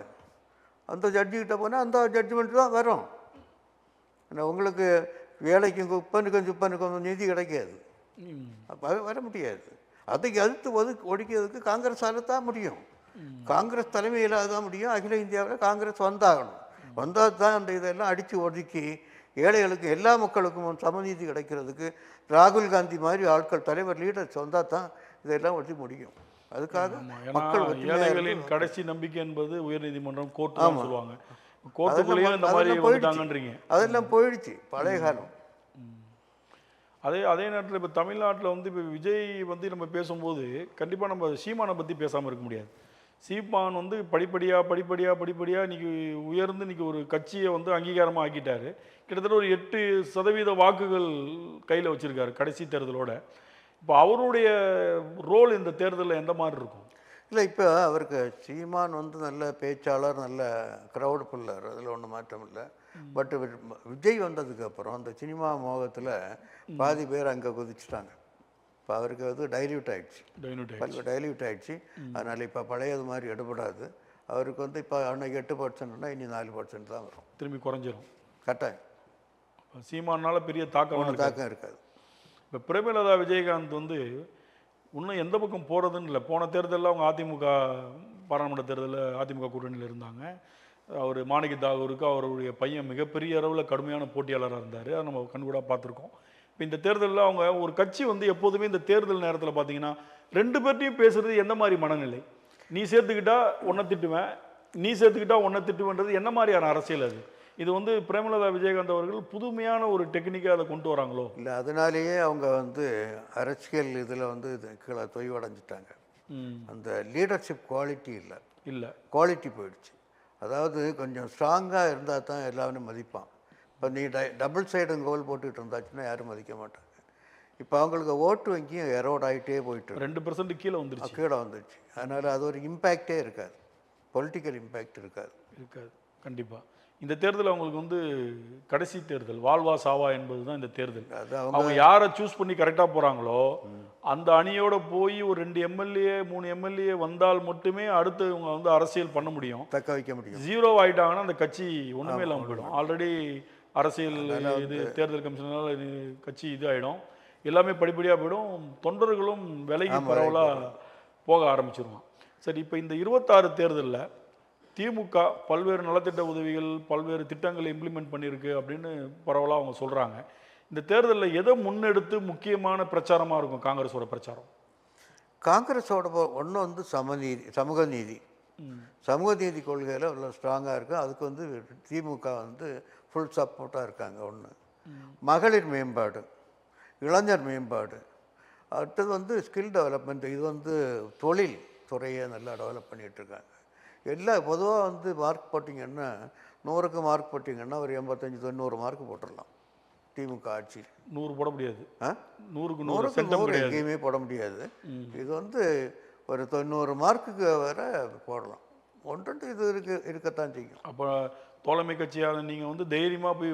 அந்த ஜட்ஜிகிட்ட போனால் அந்த ஜட்ஜ்மெண்ட் தான் வரும். ஆனால் உங்களுக்கு வேலைக்கும் குப்பனுக்கும் சுப்பனுக்கும் நீதி கிடைக்காது, அப்போ வர முடியாது. அதுக்கு ஒழிக்கிறதுக்கு காங்கிரஸால் தான் முடியும். காங்கிரஸ் தலைமையில் தான் முடியும். அகில இந்தியாவில் காங்கிரஸ் வந்தால் தான் அந்த இதெல்லாம் அடித்து ஒதுக்கி ஏழைகளுக்கு, எல்லா மக்களுக்கும் சமநீதி கிடைக்கிறதுக்கு ராகுல் காந்தி மாதிரி ஆட்கள், தலைவர், லீடர்ஸ் வந்தால் தான் இதெல்லாம் ஒட்டி முடியும். அதுக்காக மக்கள் ஏழைகளின் கடைசி நம்பிக்கை என்பது உயர்நீதிமன்றம், கோர்ட் தான் சொல்லுவாங்க. கோர்ட்டுக்குள்ளேயே இந்த மாதிரி வந்துட்டாங்கன்றீங்க. அதெல்லாம் போயிடுச்சு, பழைய காலம். அதே நேரத்தில் இப்போ தமிழ்நாட்டில் வந்து இப்போ விஜய் வந்து நம்ம பேசும்போது கண்டிப்பாக நம்ம சீமானை பற்றி பேசாமல் இருக்க முடியாது. சீமான் வந்து படிப்படியாக இன்றைக்கி உயர்ந்து இன்றைக்கி ஒரு கட்சியை வந்து அங்கீகாரமாக ஆக்கிட்டார். கிட்டத்தட்ட ஒரு 8% வாக்குகள் கையில் வச்சுருக்காரு கடைசி தேர்தலோட. இப்போ அவருடைய ரோல் இந்த தேர்தலில் எந்த மாதிரி இருக்கும்? இல்லை, இப்போ அவருக்கு சீமான் வந்து நல்ல பேச்சாளர், நல்ல க்ரௌடு புல்லர், அதில் ஒன்றும் மாற்றம் இல்லை. பட் விஜய் வந்ததுக்கப்புறம் அந்த சினிமா மோகத்தில் பாதி பேர் அங்கே குதிச்சுட்டாங்க. இப்போ அவருக்கு வந்து டைல்யூட் ஆகிடுச்சு. அதனால் இப்போ பழையது மாதிரி எடுபடாது. அவருக்கு வந்து இப்போ அன்னைக்கு 8%னா இனி 4% தான் வரும், திரும்பி குறைஞ்சிரும் கட்டாயம். சீமானால பெரிய தாக்கம் இருக்காது. இப்போ பிரேமலதா விஜயகாந்த் வந்து இன்னும் எந்த பக்கம் போகிறதுன்னு இல்லை. போன தேர்தலில் அவங்க அதிமுக பாராளுமன்ற தேர்தலில் அதிமுக கூட்டணியில் இருந்தாங்க. அவர் மாணிக்க தாகூருக்கு அவருடைய பையன் மிகப்பெரிய அளவில் கடுமையான போட்டியாளராக இருந்தார். அதை நம்ம கண்கூடாக பார்த்துருக்கோம். இப்போ இந்த தேர்தலில் அவங்க ஒரு கட்சி வந்து எப்போதுமே இந்த தேர்தல் நேரத்தில் பார்த்தீங்கன்னா 2 பேர்ட்டையும் பேசுகிறது எந்த மாதிரி மனநிலை? நீ சேர்த்துக்கிட்டா ஒன்றை திட்டுவேன், நீ சேர்த்துக்கிட்டா ஒன்றை திட்டுவேன்றது என்ன மாதிரியான அரசியல் அது? இது வந்து பிரேமலதா விஜயகாந்த் அவர்கள் புதுமையான ஒரு டெக்னிக்காக அதை கொண்டு வராங்களோ? இல்லை, அதனாலேயே அவங்க வந்து அரசியல் இதில் வந்து கீழே தொய்வடைஞ்சிட்டாங்க. அந்த லீடர்ஷிப் குவாலிட்டி இல்லை, குவாலிட்டி போயிடுச்சு. அதாவது கொஞ்சம் ஸ்ட்ராங்காக இருந்தால் தான் எல்லாரும் மதிப்பான். இப்போ நீ டபுள் சைடு கோல் போட்டுக்கிட்டு இருந்தாச்சுன்னா யாரும் மதிக்க மாட்டாங்க. இப்போ அவங்களுக்கு ஓட்டு வங்கியும் எரோட் ஆகிட்டே போயிட்டு 2% கீழே வந்துருச்சு. கீழே வந்துடுச்சு. அதனால் அது ஒரு இம்பேக்டே இருக்காது, பொலிட்டிக்கல் இம்பேக்ட் இருக்காது. கண்டிப்பாக இந்த தேர்தல் அவங்களுக்கு வந்து கடைசி தேர்தல், வாழ்வா சாவா என்பது தான் இந்த தேர்தல். அது அவங்க யாரை சூஸ் பண்ணி கரெக்டாக போகிறாங்களோ அந்த அணியோட போய் ஒரு 2 எம்எல்ஏ 3 எம்எல்ஏ வந்தால் மட்டுமே அடுத்து இவங்க வந்து அரசியல் பண்ண முடியும், தக்க வைக்க முடியும். 0 ஆகிட்டாங்கன்னா அந்த கட்சி ஒன்றுமே இல்லாமல் போயிடும். ஆல்ரெடி அரசியல் இது தேர்தல் கமிஷனால இது கட்சி இது ஆகிடும், எல்லாமே படிப்படியாக போயிடும், தொண்டர்களும் விலகி பரவலாக போக ஆரம்பிச்சிருவான். சரி, இப்போ இந்த 26 தேர்தலில் திமுக பல்வேறு நலத்திட்ட உதவிகள் பல்வேறு திட்டங்களை இம்ப்ளிமெண்ட் பண்ணியிருக்கு அப்படின்னு பரவலாக அவங்க சொல்கிறாங்க. இந்த தேர்தலில் எதை முன்னெடுத்து முக்கியமான பிரச்சாரமாக இருக்கும் காங்கிரஸோட பிரச்சாரம்? காங்கிரஸோட ஒன்று வந்து சமூக நீதி சமூக நீதி கொள்கையில் உள்ள ஸ்ட்ராங்காக இருக்குது. அதுக்கு வந்து திமுக வந்து ஃபுல் சப்போர்ட்டாக இருக்காங்க. ஒன்று மகளிர் மேம்பாடு, இளைஞர் மேம்பாடு, அடுத்தது வந்து ஸ்கில் டெவலப்மெண்ட். இது வந்து தொழில் துறையை நல்லா டெவலப் பண்ணிகிட்ருக்காங்க. எல்லாம் பொதுவாக வந்து மார்க் போட்டிங்கன்னா 100க்கு மார்க் போட்டிங்கன்னா ஒரு 85-90 மார்க் போட்டுடலாம். திமுக ஆட்சி 100 போட முடியாது, 100க்கு 100 எங்கேயுமே போட முடியாது. இது வந்து ஒரு 90 மார்க்குக்கு வர போடலாம். ஒன்று இது இருக்கத்தான் செய்யும். அப்போ தோழமை கட்சியாக நீங்கள் வந்து தைரியமாக போய்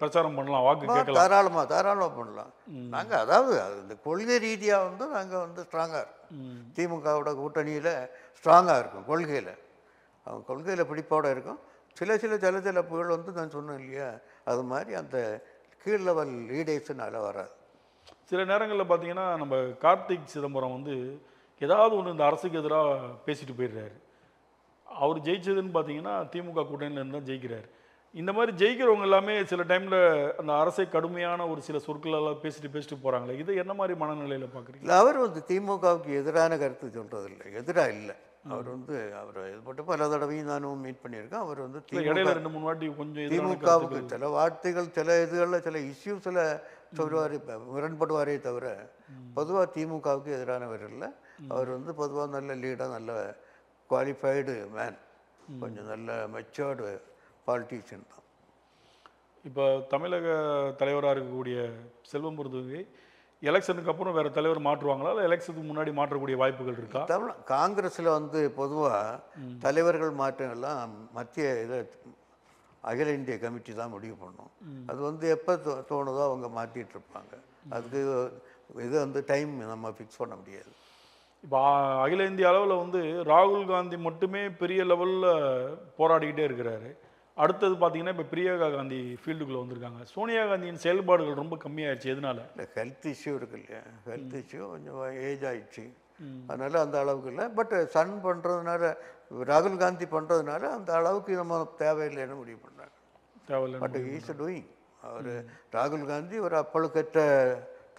பிரச்சாரம் பண்ணலாம், வாக்கு கேட்கலாம். தாராளமாக பண்ணலாம். நாங்கள் அதாவது இந்த கொள்கை ரீதியாக வந்து நாங்கள் வந்து ஸ்ட்ராங்காக இருக்கோம். திமுகவோட கூட்டணியில் ஸ்ட்ராங்காக இருக்கும். கொள்கையில் அவங்க கொள்கையில் பிடிப்போடு இருக்கும். சில புகழ் வந்து நான் சொன்னேன் இல்லையா, அது மாதிரி அந்த கீழ் லெவல் லீடர்ஸ்னால வராது. சில நேரங்களில் பார்த்தீங்கன்னா நம்ம கார்த்திக் சிதம்பரம் வந்து ஏதாவது ஒன்று இந்த அரசுக்கு எதிராக பேசிட்டு போயிடுறாரு. அவர் ஜெயிச்சதுன்னு பார்த்தீங்கன்னா திமுக கூட்டணியிலேருந்து தான் ஜெயிக்கிறார். இந்த மாதிரி ஜெயிக்கிறவங்க எல்லாமே சில டைமில் அந்த அரசை கடுமையான ஒரு சில சொற்களெல்லாம் பேசிட்டு போகிறாங்களே, இதை என்ன மாதிரி மனநிலையில் பார்க்குறீங்க? இல்லை, அவர் வந்து திமுகவுக்கு எதிரான கருத்து சொல்கிறதில்லை, எதிராக இல்லை. அவர் வந்து அவர் இது போட்டு பல தடவையும் நானும் மீட் பண்ணியிருக்கேன். அவர் வந்து இடையில 2-3 வாட்டி கொஞ்சம் திமுகவுக்கு சில வார்த்தைகள் சில இதுகளில் சில இஷ்யூஸில் சொல்லுவார், முரண்படுவாரே தவிர பொதுவாக திமுகவுக்கு எதிரானவர் இல்லை. அவர் வந்து பொதுவாக நல்ல லீடாக, நல்ல குவாலிஃபைடு மேன், கொஞ்சம் நல்ல மெச்சோர்டு பாலிட்டிஷியன் தான். இப்போ தமிழக தலைவராக இருக்கக்கூடிய செல்வம் பொறுத்தவரை எலெக்ஷனுக்கு அப்புறம் வேறு தலைவர் மாற்றுவாங்களா, இல்லை எலெக்ஷனுக்கு முன்னாடி மாற்றக்கூடிய வாய்ப்புகள் இருக்கா? காங்கிரஸில் வந்து பொதுவாக தலைவர்கள் மாற்றங்கள்லாம் மத்திய அகில இந்திய கமிட்டி தான் முடிவு பண்ணும். அது வந்து எப்போ தோணுதோ அவங்க மாற்றிட்டு இருப்பாங்க. அதுக்கு இது வந்து டைம் நம்ம ஃபிக்ஸ் பண்ண முடியாது. இப்போ அகில இந்திய அளவில் வந்து ராகுல் காந்தி மட்டுமே பெரிய லெவலில் போராடிக்கிட்டே இருக்கிறாரு. அடுத்தது பார்த்தீங்கன்னா இப்போ பிரியங்கா காந்தி ஃபீல்டுக்குள்ளே வந்திருக்காங்க. சோனியா காந்தியின் செயல்பாடுகள் ரொம்ப கம்மியாகிடுச்சு. எதனால? இல்லை, ஹெல்த் இஷ்யூ இருக்கு இல்லையா, ஹெல்த் இஷ்யூ கொஞ்சம் ஏஜ் ஆகிடுச்சு, அதனால் அந்த அளவுக்கு இல்லை. பட் சன் பண்ணுறதுனால, ராகுல் காந்தி பண்ணுறதுனால அந்த அளவுக்கு நம்ம தேவையில்லைன்னு முடிவு பண்ணுறாங்க. தேவையில்லை. But is doing. அவர் ராகுல் காந்தி ஒரு அப்பழுக்கற்ற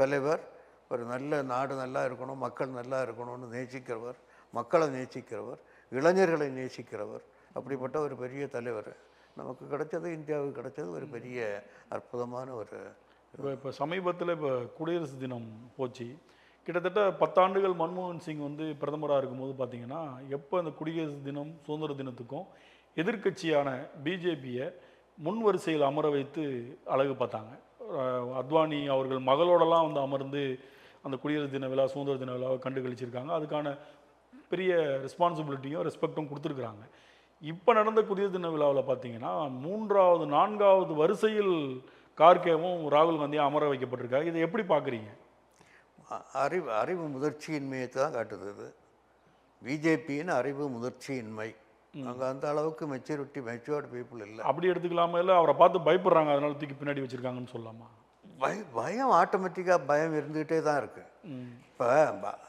தலைவர், ஒரு நல்ல நாடு நல்லா இருக்கணும், மக்கள் நல்லா இருக்கணும்னு நேசிக்கிறவர், மக்களை நேசிக்கிறவர், இளைஞர்களை நேசிக்கிறவர். அப்படிப்பட்ட ஒரு பெரிய தலைவர் நமக்கு கிடைச்சது, இந்தியாவுக்கு கிடைச்சது ஒரு பெரிய அற்புதமான ஒரு. இப்போ சமீபத்தில் இப்போ குடியரசு தினம் போச்சு. கிட்டத்தட்ட 10 ஆண்டுகள் மன்மோகன் சிங் வந்து பிரதமராக இருக்கும்போது பார்த்தீங்கன்னா, எப்போ அந்த குடியரசு தினம் சுதந்திர தினத்துக்கும் எதிர்க்கட்சியான பிஜேபியை முன் வரிசையில் அமர வைத்து அழகு பார்த்தாங்க. அத்வானி அவர்கள் மகளோடலாம் வந்து அமர்ந்து அந்த குடியரசு தின விழா, சுதந்திர தின விழாவை கண்டு கழிச்சிருக்காங்க. அதுக்கான பெரிய ரெஸ்பான்சிபிலிட்டியும் ரெஸ்பெக்டும் கொடுத்துருக்குறாங்க. இப்போ நடந்த குடியரசு தின விழாவில் பார்த்தீங்கன்னா 3வது 4வது வரிசையில் கார்கேவும் ராகுல் காந்தியும் அமர வைக்கப்பட்டிருக்காங்க. இதை எப்படி பார்க்குறீங்க? அறிவு முதிர்ச்சியின்மையை தான் காட்டுது. இது பிஜேபியின் அறிவு முதிர்ச்சியின்மை. அங்கே அந்த அளவுக்கு மெச்சூர்டு பீப்புள் இல்லை. அப்படி எடுத்துக்கலாமா, இல்லை அவரை பார்த்து பயப்படுறாங்க அதனால தூக்கி பின்னாடி வச்சுருக்காங்கன்னு சொல்லலாமா? பயம் ஆட்டோமேட்டிக்காக பயம் இருந்துகிட்டே தான் இருக்குது. இப்போ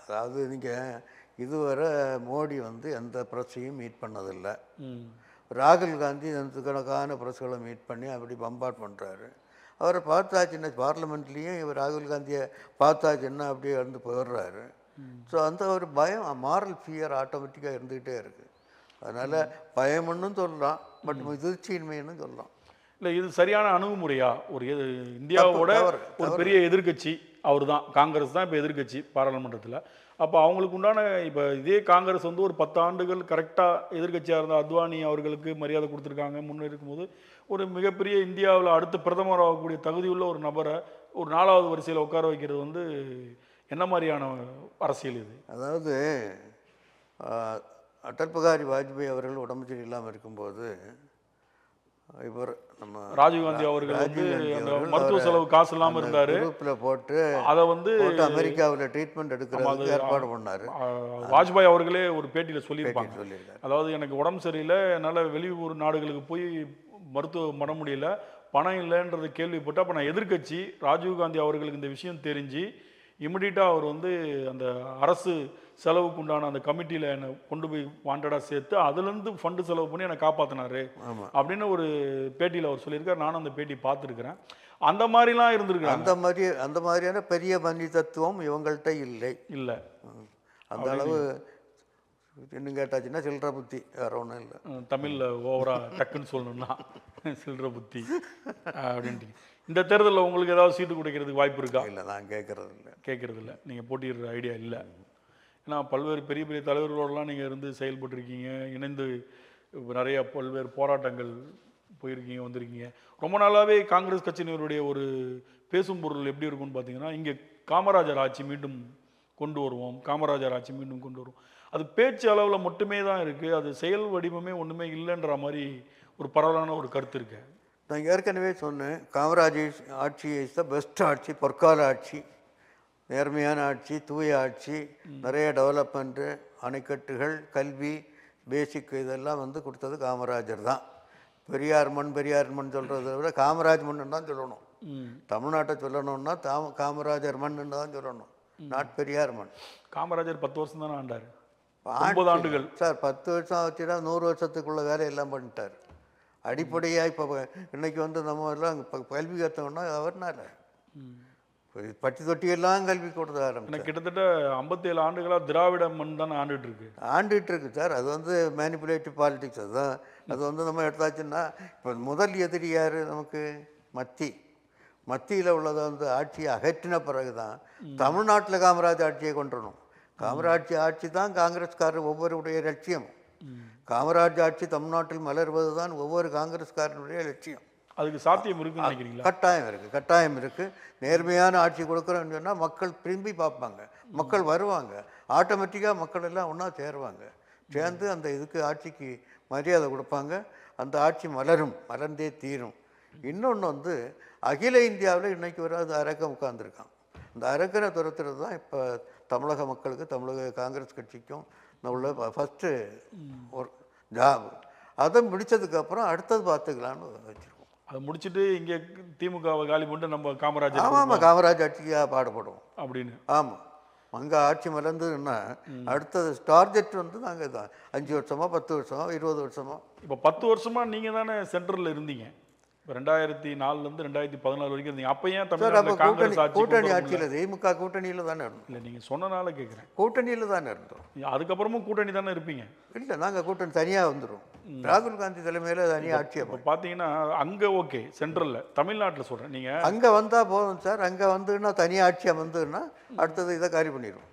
அதாவது நீங்கள் இதுவரை மோடி வந்து எந்த ப்ரெஸ்ஸையும் மீட் பண்ணதில்லை. ராகுல் காந்தி கணக்கான ப்ரெஸ்களை மீட் பண்ணி அப்படி பம்பாட் பண்ணுறாரு. அவரை பார்த்தாச்சுன்னா பார்லிமெண்ட்லேயும் இவர் ராகுல் காந்தியை பார்த்தாச்சுன்னா அப்படியே வந்து போயிடுறாரு. ஸோ அந்த ஒரு பயம், மாரல் ஃபியர் ஆட்டோமேட்டிக்காக இருந்துக்கிட்டே இருக்குது. அதனால் பயம்னு சொல்லலாம், பட் முதிர்ச்சியின்மைன்னு சொல்லலாம். இல்லை, இது சரியான அணுகுமுறையா? ஒரு இந்தியாவோட ஒரு பெரிய எதிர்க்கட்சி அவர் தான், காங்கிரஸ் தான் இப்போ எதிர்க்கட்சி பாராளுமன்றத்தில். அப்போ அவங்களுக்கு உண்டான இப்போ இதே காங்கிரஸ் வந்து ஒரு 10 ஆண்டுகள் கரெக்டாக எதிர்க்கட்சியாக இருந்த அத்வானி அவர்களுக்கு மரியாதை கொடுத்துருக்காங்க முன்னேற்கும் போது ஒரு மிகப்பெரிய இந்தியாவில் அடுத்த பிரதமர் ஆகக்கூடிய தகுதியுள்ள ஒரு நபரை ஒரு 4வது வரிசையில் உட்கார வைக்கிறது வந்து என்ன மாதிரியான அரசியல் இது? அதாவது அடல் பிகாரி வாஜ்பாய் அவர்கள் உடம்பு சரியில்லாமல் இருக்கும்போது இவர் நம்ம ராஜீவ்காந்தி அவர்கள் வந்து அந்த மருத்துவ செலவு காசு இல்லாமல் இருந்தார். குரூப்பில் போட்டு அதை வந்து அமெரிக்காவில் ட்ரீட்மெண்ட் எடுக்கிறதுக்கு ஏற்பாடு பண்ணார். வாஜ்பாய் அவர்களே ஒரு பேட்டியில் சொல்லியிருப்பாங்க. சொல்லியிருக்காரு. அதாவது எனக்கு உடம்பு சரியில்லை, என்னால் வெளியூர் நாடுகளுக்கு போய் மருத்துவம் பண்ண முடியல, பணம் இல்லைன்றது கேள்விப்பட்டு அப்போ நான் எதிர்க்கட்சி ராஜீவ்காந்தி அவர்களுக்கு இந்த விஷயம் தெரிஞ்சு இமிடியட்டாக அவர் வந்து அந்த அரசு செலவுக்கு உண்டான அந்த கமிட்டியில் என்னை கொண்டு போய் வாண்டடாக சேர்த்து அதுலேருந்து ஃபண்டு செலவு பண்ணி என்னை காப்பாற்றினாரு அப்படின்னு ஒரு பேட்டியில் அவர் சொல்லியிருக்கார். நானும் அந்த பேட்டி பார்த்துருக்குறேன். அந்த மாதிரிலாம் இருந்திருக்கு. அந்த மாதிரியான பெரிய மனிதத்துவம் இவங்கள்ட்ட இல்லை. அந்த அளவு இன்னும் கேட்டாச்சுன்னா சில்லற புத்தி, வேற ஒன்றும் இல்லை. தமிழில் ஓவராக டக்குன்னு சொல்லணும்னா சில்லற புத்தி அப்படின்ட்டு. இந்த தேர்தலில் உங்களுக்கு ஏதாவது சீட்டு கொடுக்கறதுக்கு வாய்ப்பு இருக்கா? இல்லை, நான் கேட்கறது இல்லை. நீங்கள் போட்டியிடுற ஐடியா இல்லை. ஏன்னா பல்வேறு பெரிய பெரிய தலைவர்களோடலாம் நீங்கள் இருந்து செயல்பட்டுருக்கீங்க, இணைந்து நிறைய பல்வேறு போராட்டங்கள் போயிருக்கீங்க, வந்திருக்கீங்க. ரொம்ப நாளாகவே காங்கிரஸ் கட்சியினருடைய ஒரு பேசும் பொருள் எப்படி இருக்கும்னு பார்த்தீங்கன்னா, இங்கே காமராஜர் ஆட்சி மீண்டும் கொண்டு வருவோம், காமராஜர் ஆட்சி மீண்டும் கொண்டு வருவோம். அது பேச்சு அளவில் மட்டுமே தான் இருக்குது, அது செயல் வடிவமே ஒன்றுமே இல்லைன்ற மாதிரி ஒரு பரவலான ஒரு கருத்து இருக்கு. நான் ஏற்கனவே சொன்னேன், காமராஜர் ஆட்சி இஸ் த பெஸ்ட் ஆட்சி, பொற்கால ஆட்சி, நேர்மையான ஆட்சி, தூய ஆட்சி, நிறைய டெவலப்மெண்ட்டு, அணைக்கட்டுகள், கல்வி, பேசிக் இதெல்லாம் வந்து கொடுத்தது காமராஜர் தான். பெரியார் மண் சொல்கிறத விட காமராஜ் மண்ணுன்னு தான் சொல்லணும். தமிழ்நாட்டை சொல்லணும்னா காமராஜர் மண்ணுன்னு தான் சொல்லணும், நாட் பெரியார் மண். காமராஜர் 10 வருஷம் தானே ஆண்டார், 9 ஆண்டுகள் சார். 10 வருஷம் ஆச்சுன்னா 100 வருஷத்துக்குள்ள வேலையெல்லாம் பண்ணிட்டார். அடிப்படையாக இப்போ இன்னைக்கு வந்து நம்ம எல்லாம் கல்வி கற்றோம்னா அவர்னால பட்டி தொட்டியெல்லாம் கல்வி கொடுத்த ஆரம்பிச்சு. கிட்டத்தட்ட 57 ஆண்டுகளாக திராவிட மண் தானே ஆண்டுட்டு இருக்கு சார். அது வந்து மேனிப்புலேட்டிவ் பாலிடிக்ஸ். அதுதான். அது வந்து நம்ம எடுத்தாச்சுன்னா இப்போ முதல் எதிரி யார் நமக்கு? மத்தியில் உள்ளதை வந்து ஆட்சியை அகற்றின பிறகு தான் தமிழ்நாட்டில் காமராஜ் ஆட்சியை கொண்டுறணும். காமராஜ் ஆட்சி தான் காங்கிரஸ்காரர் ஒவ்வொருடைய லட்சியம். காமராஜ் ஆட்சி தமிழ்நாட்டில் மலர்வது தான் ஒவ்வொரு காங்கிரஸ்காரனுடைய லட்சியம். அதுக்கு சாத்தியம் இருக்குன்னு நினைக்கிறீங்களா? கட்டாயம் இருக்குது. நேர்மையான ஆட்சி கொடுக்குறோன்னு சொன்னால் மக்கள் திரும்பி பார்ப்பாங்க, மக்கள் வருவாங்க, ஆட்டோமேட்டிக்காக மக்கள் எல்லாம் ஒன்றா சேருவாங்க. சேர்ந்து அந்த இதுக்கு ஆட்சிக்கு மரியாதை கொடுப்பாங்க. அந்த ஆட்சி மலர்ந்தே தீரும். இன்னொன்று வந்து அகில இந்தியாவில் இன்றைக்கி ஒரு அரக்கம் உட்கார்ந்துருக்கான். அந்த அரக்கனை துரத்துறது தான் இப்போ தமிழக மக்களுக்கு, தமிழக காங்கிரஸ் கட்சிக்கும் உள்ள ஃபஸ்ட்டு ஒரு ஜாப். அதை முடித்ததுக்கப்புறம் அடுத்தது பார்த்துக்கலான்னு வச்சுருக்கோம். அதை முடிச்சுட்டு இங்கே திமுகவை காலி பண்ணிட்டு நம்ம காமராஜர், ஆமாம், காமராஜ் ஆட்சிக்காக பாடுபடுவோம் அப்படின்னு. ஆமாம், அங்கே ஆட்சி மலர்ந்துன்னா அடுத்தது டார்கெட் வந்து நாங்கள் தான் 5 வருஷமா 10 வருஷமா 20 வருஷமா. இப்போ 10 வருஷமா நீங்கள் தானே சென்ட்ரலில் இருந்தீங்க. இப்போ 2004லேருந்து 2014 வரைக்கும் இருந்தீங்க. அப்போ ஏன் தமிழ்நாட்டில் காங்கிரஸ் ஆட்சி? கூட்டணி ஆட்சியில் திமுக கூட்டணியில் தானே இருந்தோம். இல்லை, நீங்கள் சொன்னனால கேட்குறேன். கூட்டணியில் தானே இருந்தோம். அதுக்கப்புறமும் கூட்டணி தானே இருப்பீங்க? இல்லை, நாங்கள் கூட்டணி தனியாக வந்துடும். ராகுல் காந்தி தலைமையில் தனியாக ஆட்சி. அப்போ பார்த்தீங்கன்னா அங்கே ஓகே, சென்ட்ரலில் தமிழ்நாட்டில் சொல்கிறேன், நீங்கள் அங்கே வந்தால் போதும் சார். அங்கே வந்துன்னா தனியாக ஆட்சியாக வந்துன்னா அடுத்தது இதை காரி பண்ணிடுவோம்.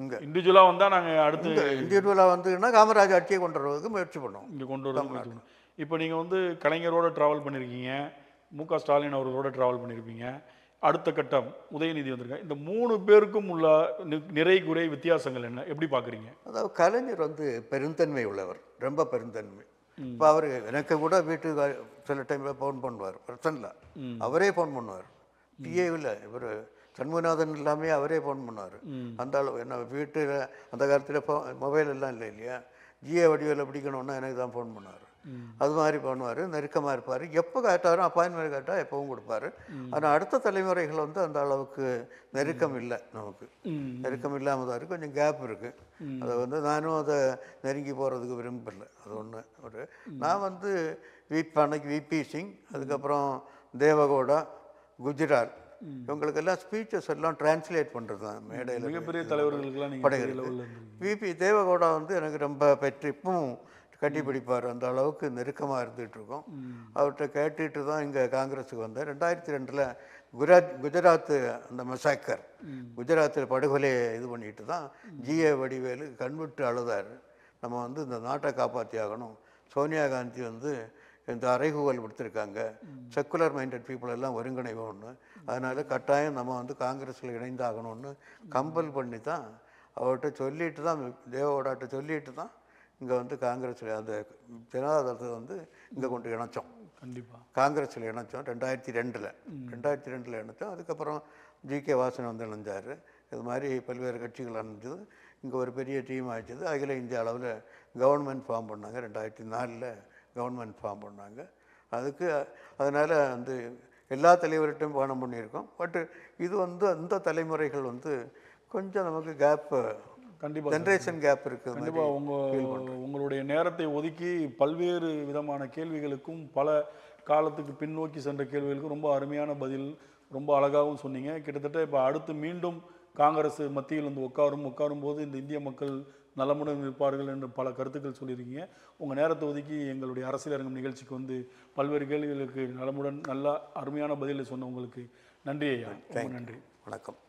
இங்கே இண்டிவிஜுவலாக வந்தால் நாங்கள் அடுத்து இண்டிவிஜுவலாக வந்துன்னா காமராஜ் ஆட்சியை கொண்டு வருவதற்கு முயற்சி பண்ணுவோம். இங்கே கொண்டு வருவோம். இப்போ நீங்கள் வந்து கலைஞரோட ட்ராவல் பண்ணியிருக்கீங்க, மு.க. ஸ்டாலின் அவர்களோட ட்ராவல் பண்ணியிருப்பீங்க, அடுத்த கட்டம் உதயநிதி வந்திருக்காங்க. இந்த 3 பேருக்கும் உள்ள நிறை குறை வித்தியாசங்கள் என்ன, எப்படி பார்க்குறீங்க? அதாவது கலைஞர் வந்து பெருந்தன்மை உள்ளவர், ரொம்ப பெருந்தன்மை. இப்போ அவர் எனக்கு கூட வீட்டுக்கு சில டைமில் ஃபோன் பண்ணுவார், பிரச்சனை இல்லை, அவரே ஃபோன் பண்ணுவார். டிஏவில் இவர் சண்முகநாதன் எல்லாமே அவரே ஃபோன் பண்ணுவார். அந்த அளவு என்ன வீட்டில் அந்த காலத்தில் மொபைல் எல்லாம் இல்லை இல்லையா, ஜிஏ வடிவில் பிடிக்கணுன்னா எனக்கு தான் ஃபோன் பண்ணுவார். அது மாதிரி பண்ணுவார், நெருக்கமாக இருப்பார். எப்போ கேட்டாலும் அப்பாயின்மெண்ட் கேட்டால் எப்பவும் கொடுப்பாரு. ஆனால் அடுத்த தலைமுறைகள் வந்து அந்த அளவுக்கு நெருக்கம் இல்லை, நமக்கு நெருக்கம் இல்லாமல் தான் இருக்குது, கொஞ்சம் கேப் இருக்குது. அதை வந்து நானும் அதை நெருங்கி போகிறதுக்கு விரும்பலை. அது ஒன்று. நான் வந்து அன்னைக்கு விபி சிங், அதுக்கப்புறம் தேவகவுடா, குஜரால், இவங்களுக்கெல்லாம் ஸ்பீச்சஸ் எல்லாம் டிரான்ஸ்லேட் பண்ணுறது தான் மேடையில். மிகப்பெரிய தலைவர்களுக்கெல்லாம் விபி தேவகவுடா வந்து எனக்கு ரொம்ப பெற்று இப்பவும் கட்டி பிடிப்பார். அந்த அளவுக்கு நெருக்கமாக இருந்துகிட்ருக்கோம். அவர்கிட்ட கேட்டுட்டு தான் இங்கே காங்கிரஸுக்கு வந்தேன். 2002 குஜராத் அந்த மசாக்கர், குஜராத்தில் படுகொலையை இது பண்ணிட்டு தான் ஜிஏ வடிவேலு கண்விட்டு அழுதார். நம்ம வந்து இந்த நாட்டை காப்பாற்றி ஆகணும். சோனியா காந்தி வந்து இந்த அறைகூவல் விடுத்திருக்காங்க, செக்குலர் மைண்டட் பீப்புள் எல்லாம் ஒருங்கிணைவோன்னு. அதனால் கட்டாயம் நம்ம வந்து காங்கிரஸில் இணைந்தாகணும்னு கம்பல் பண்ணி தான் அவர்கிட்ட சொல்லிட்டு தான், தேவகவுடாட்ட சொல்லிட்டு தான் இங்கே வந்து காங்கிரஸில் அந்த ஜனதாதளத்தை வந்து இங்கே கொண்டு இணைச்சோம். கண்டிப்பாக காங்கிரஸில் இணைச்சோம் 2002 இணைச்சோம். அதுக்கப்புறம் ஜிகே வாசன் வந்து இணைஞ்சார். இது மாதிரி பல்வேறு கட்சிகள் இணைஞ்சது. இங்கே ஒரு பெரிய டீம் ஆயிடுச்சது. அகில இந்திய அளவில் கவர்மெண்ட் ஃபார்ம் பண்ணாங்க. 2004 கவர்மெண்ட் ஃபார்ம் பண்ணாங்க. அதனால் வந்து எல்லா தலைவர்கிட்டையும் பயணம் பண்ணியிருக்கோம். பட் இது வந்து அந்த தலைமுறைகள் வந்து கொஞ்சம் நமக்கு கேப்பு, கண்டிப்பாக ஜென்ரேஷன் கேப் இருக்குது. கண்டிப்பாக உங்களுடைய நேரத்தை ஒதுக்கி பல்வேறு விதமான கேள்விகளுக்கும் பல காலத்துக்கு பின்னோக்கி சென்ற கேள்விகளுக்கும் ரொம்ப அருமையான பதில், ரொம்ப அழகாகவும் சொன்னீங்க. கிட்டத்தட்ட இப்போ அடுத்து மீண்டும் காங்கிரஸ் மத்தியில் வந்து உட்காரும் போது இந்த இந்திய மக்கள் நலமுடன் இருப்பார்கள் என்று பல கருத்துக்கள் சொல்லியிருக்கீங்க. உங்கள் நேரத்தை ஒதுக்கி எங்களுடைய அரசியல் அரங்கம் நிகழ்ச்சிக்கு வந்து பல்வேறு கேள்விகளுக்கு நலமுடன் நல்லா அருமையான பதிலை சொன்ன உங்களுக்கு நன்றி ஐயா. ரொம்ப நன்றி. வணக்கம்.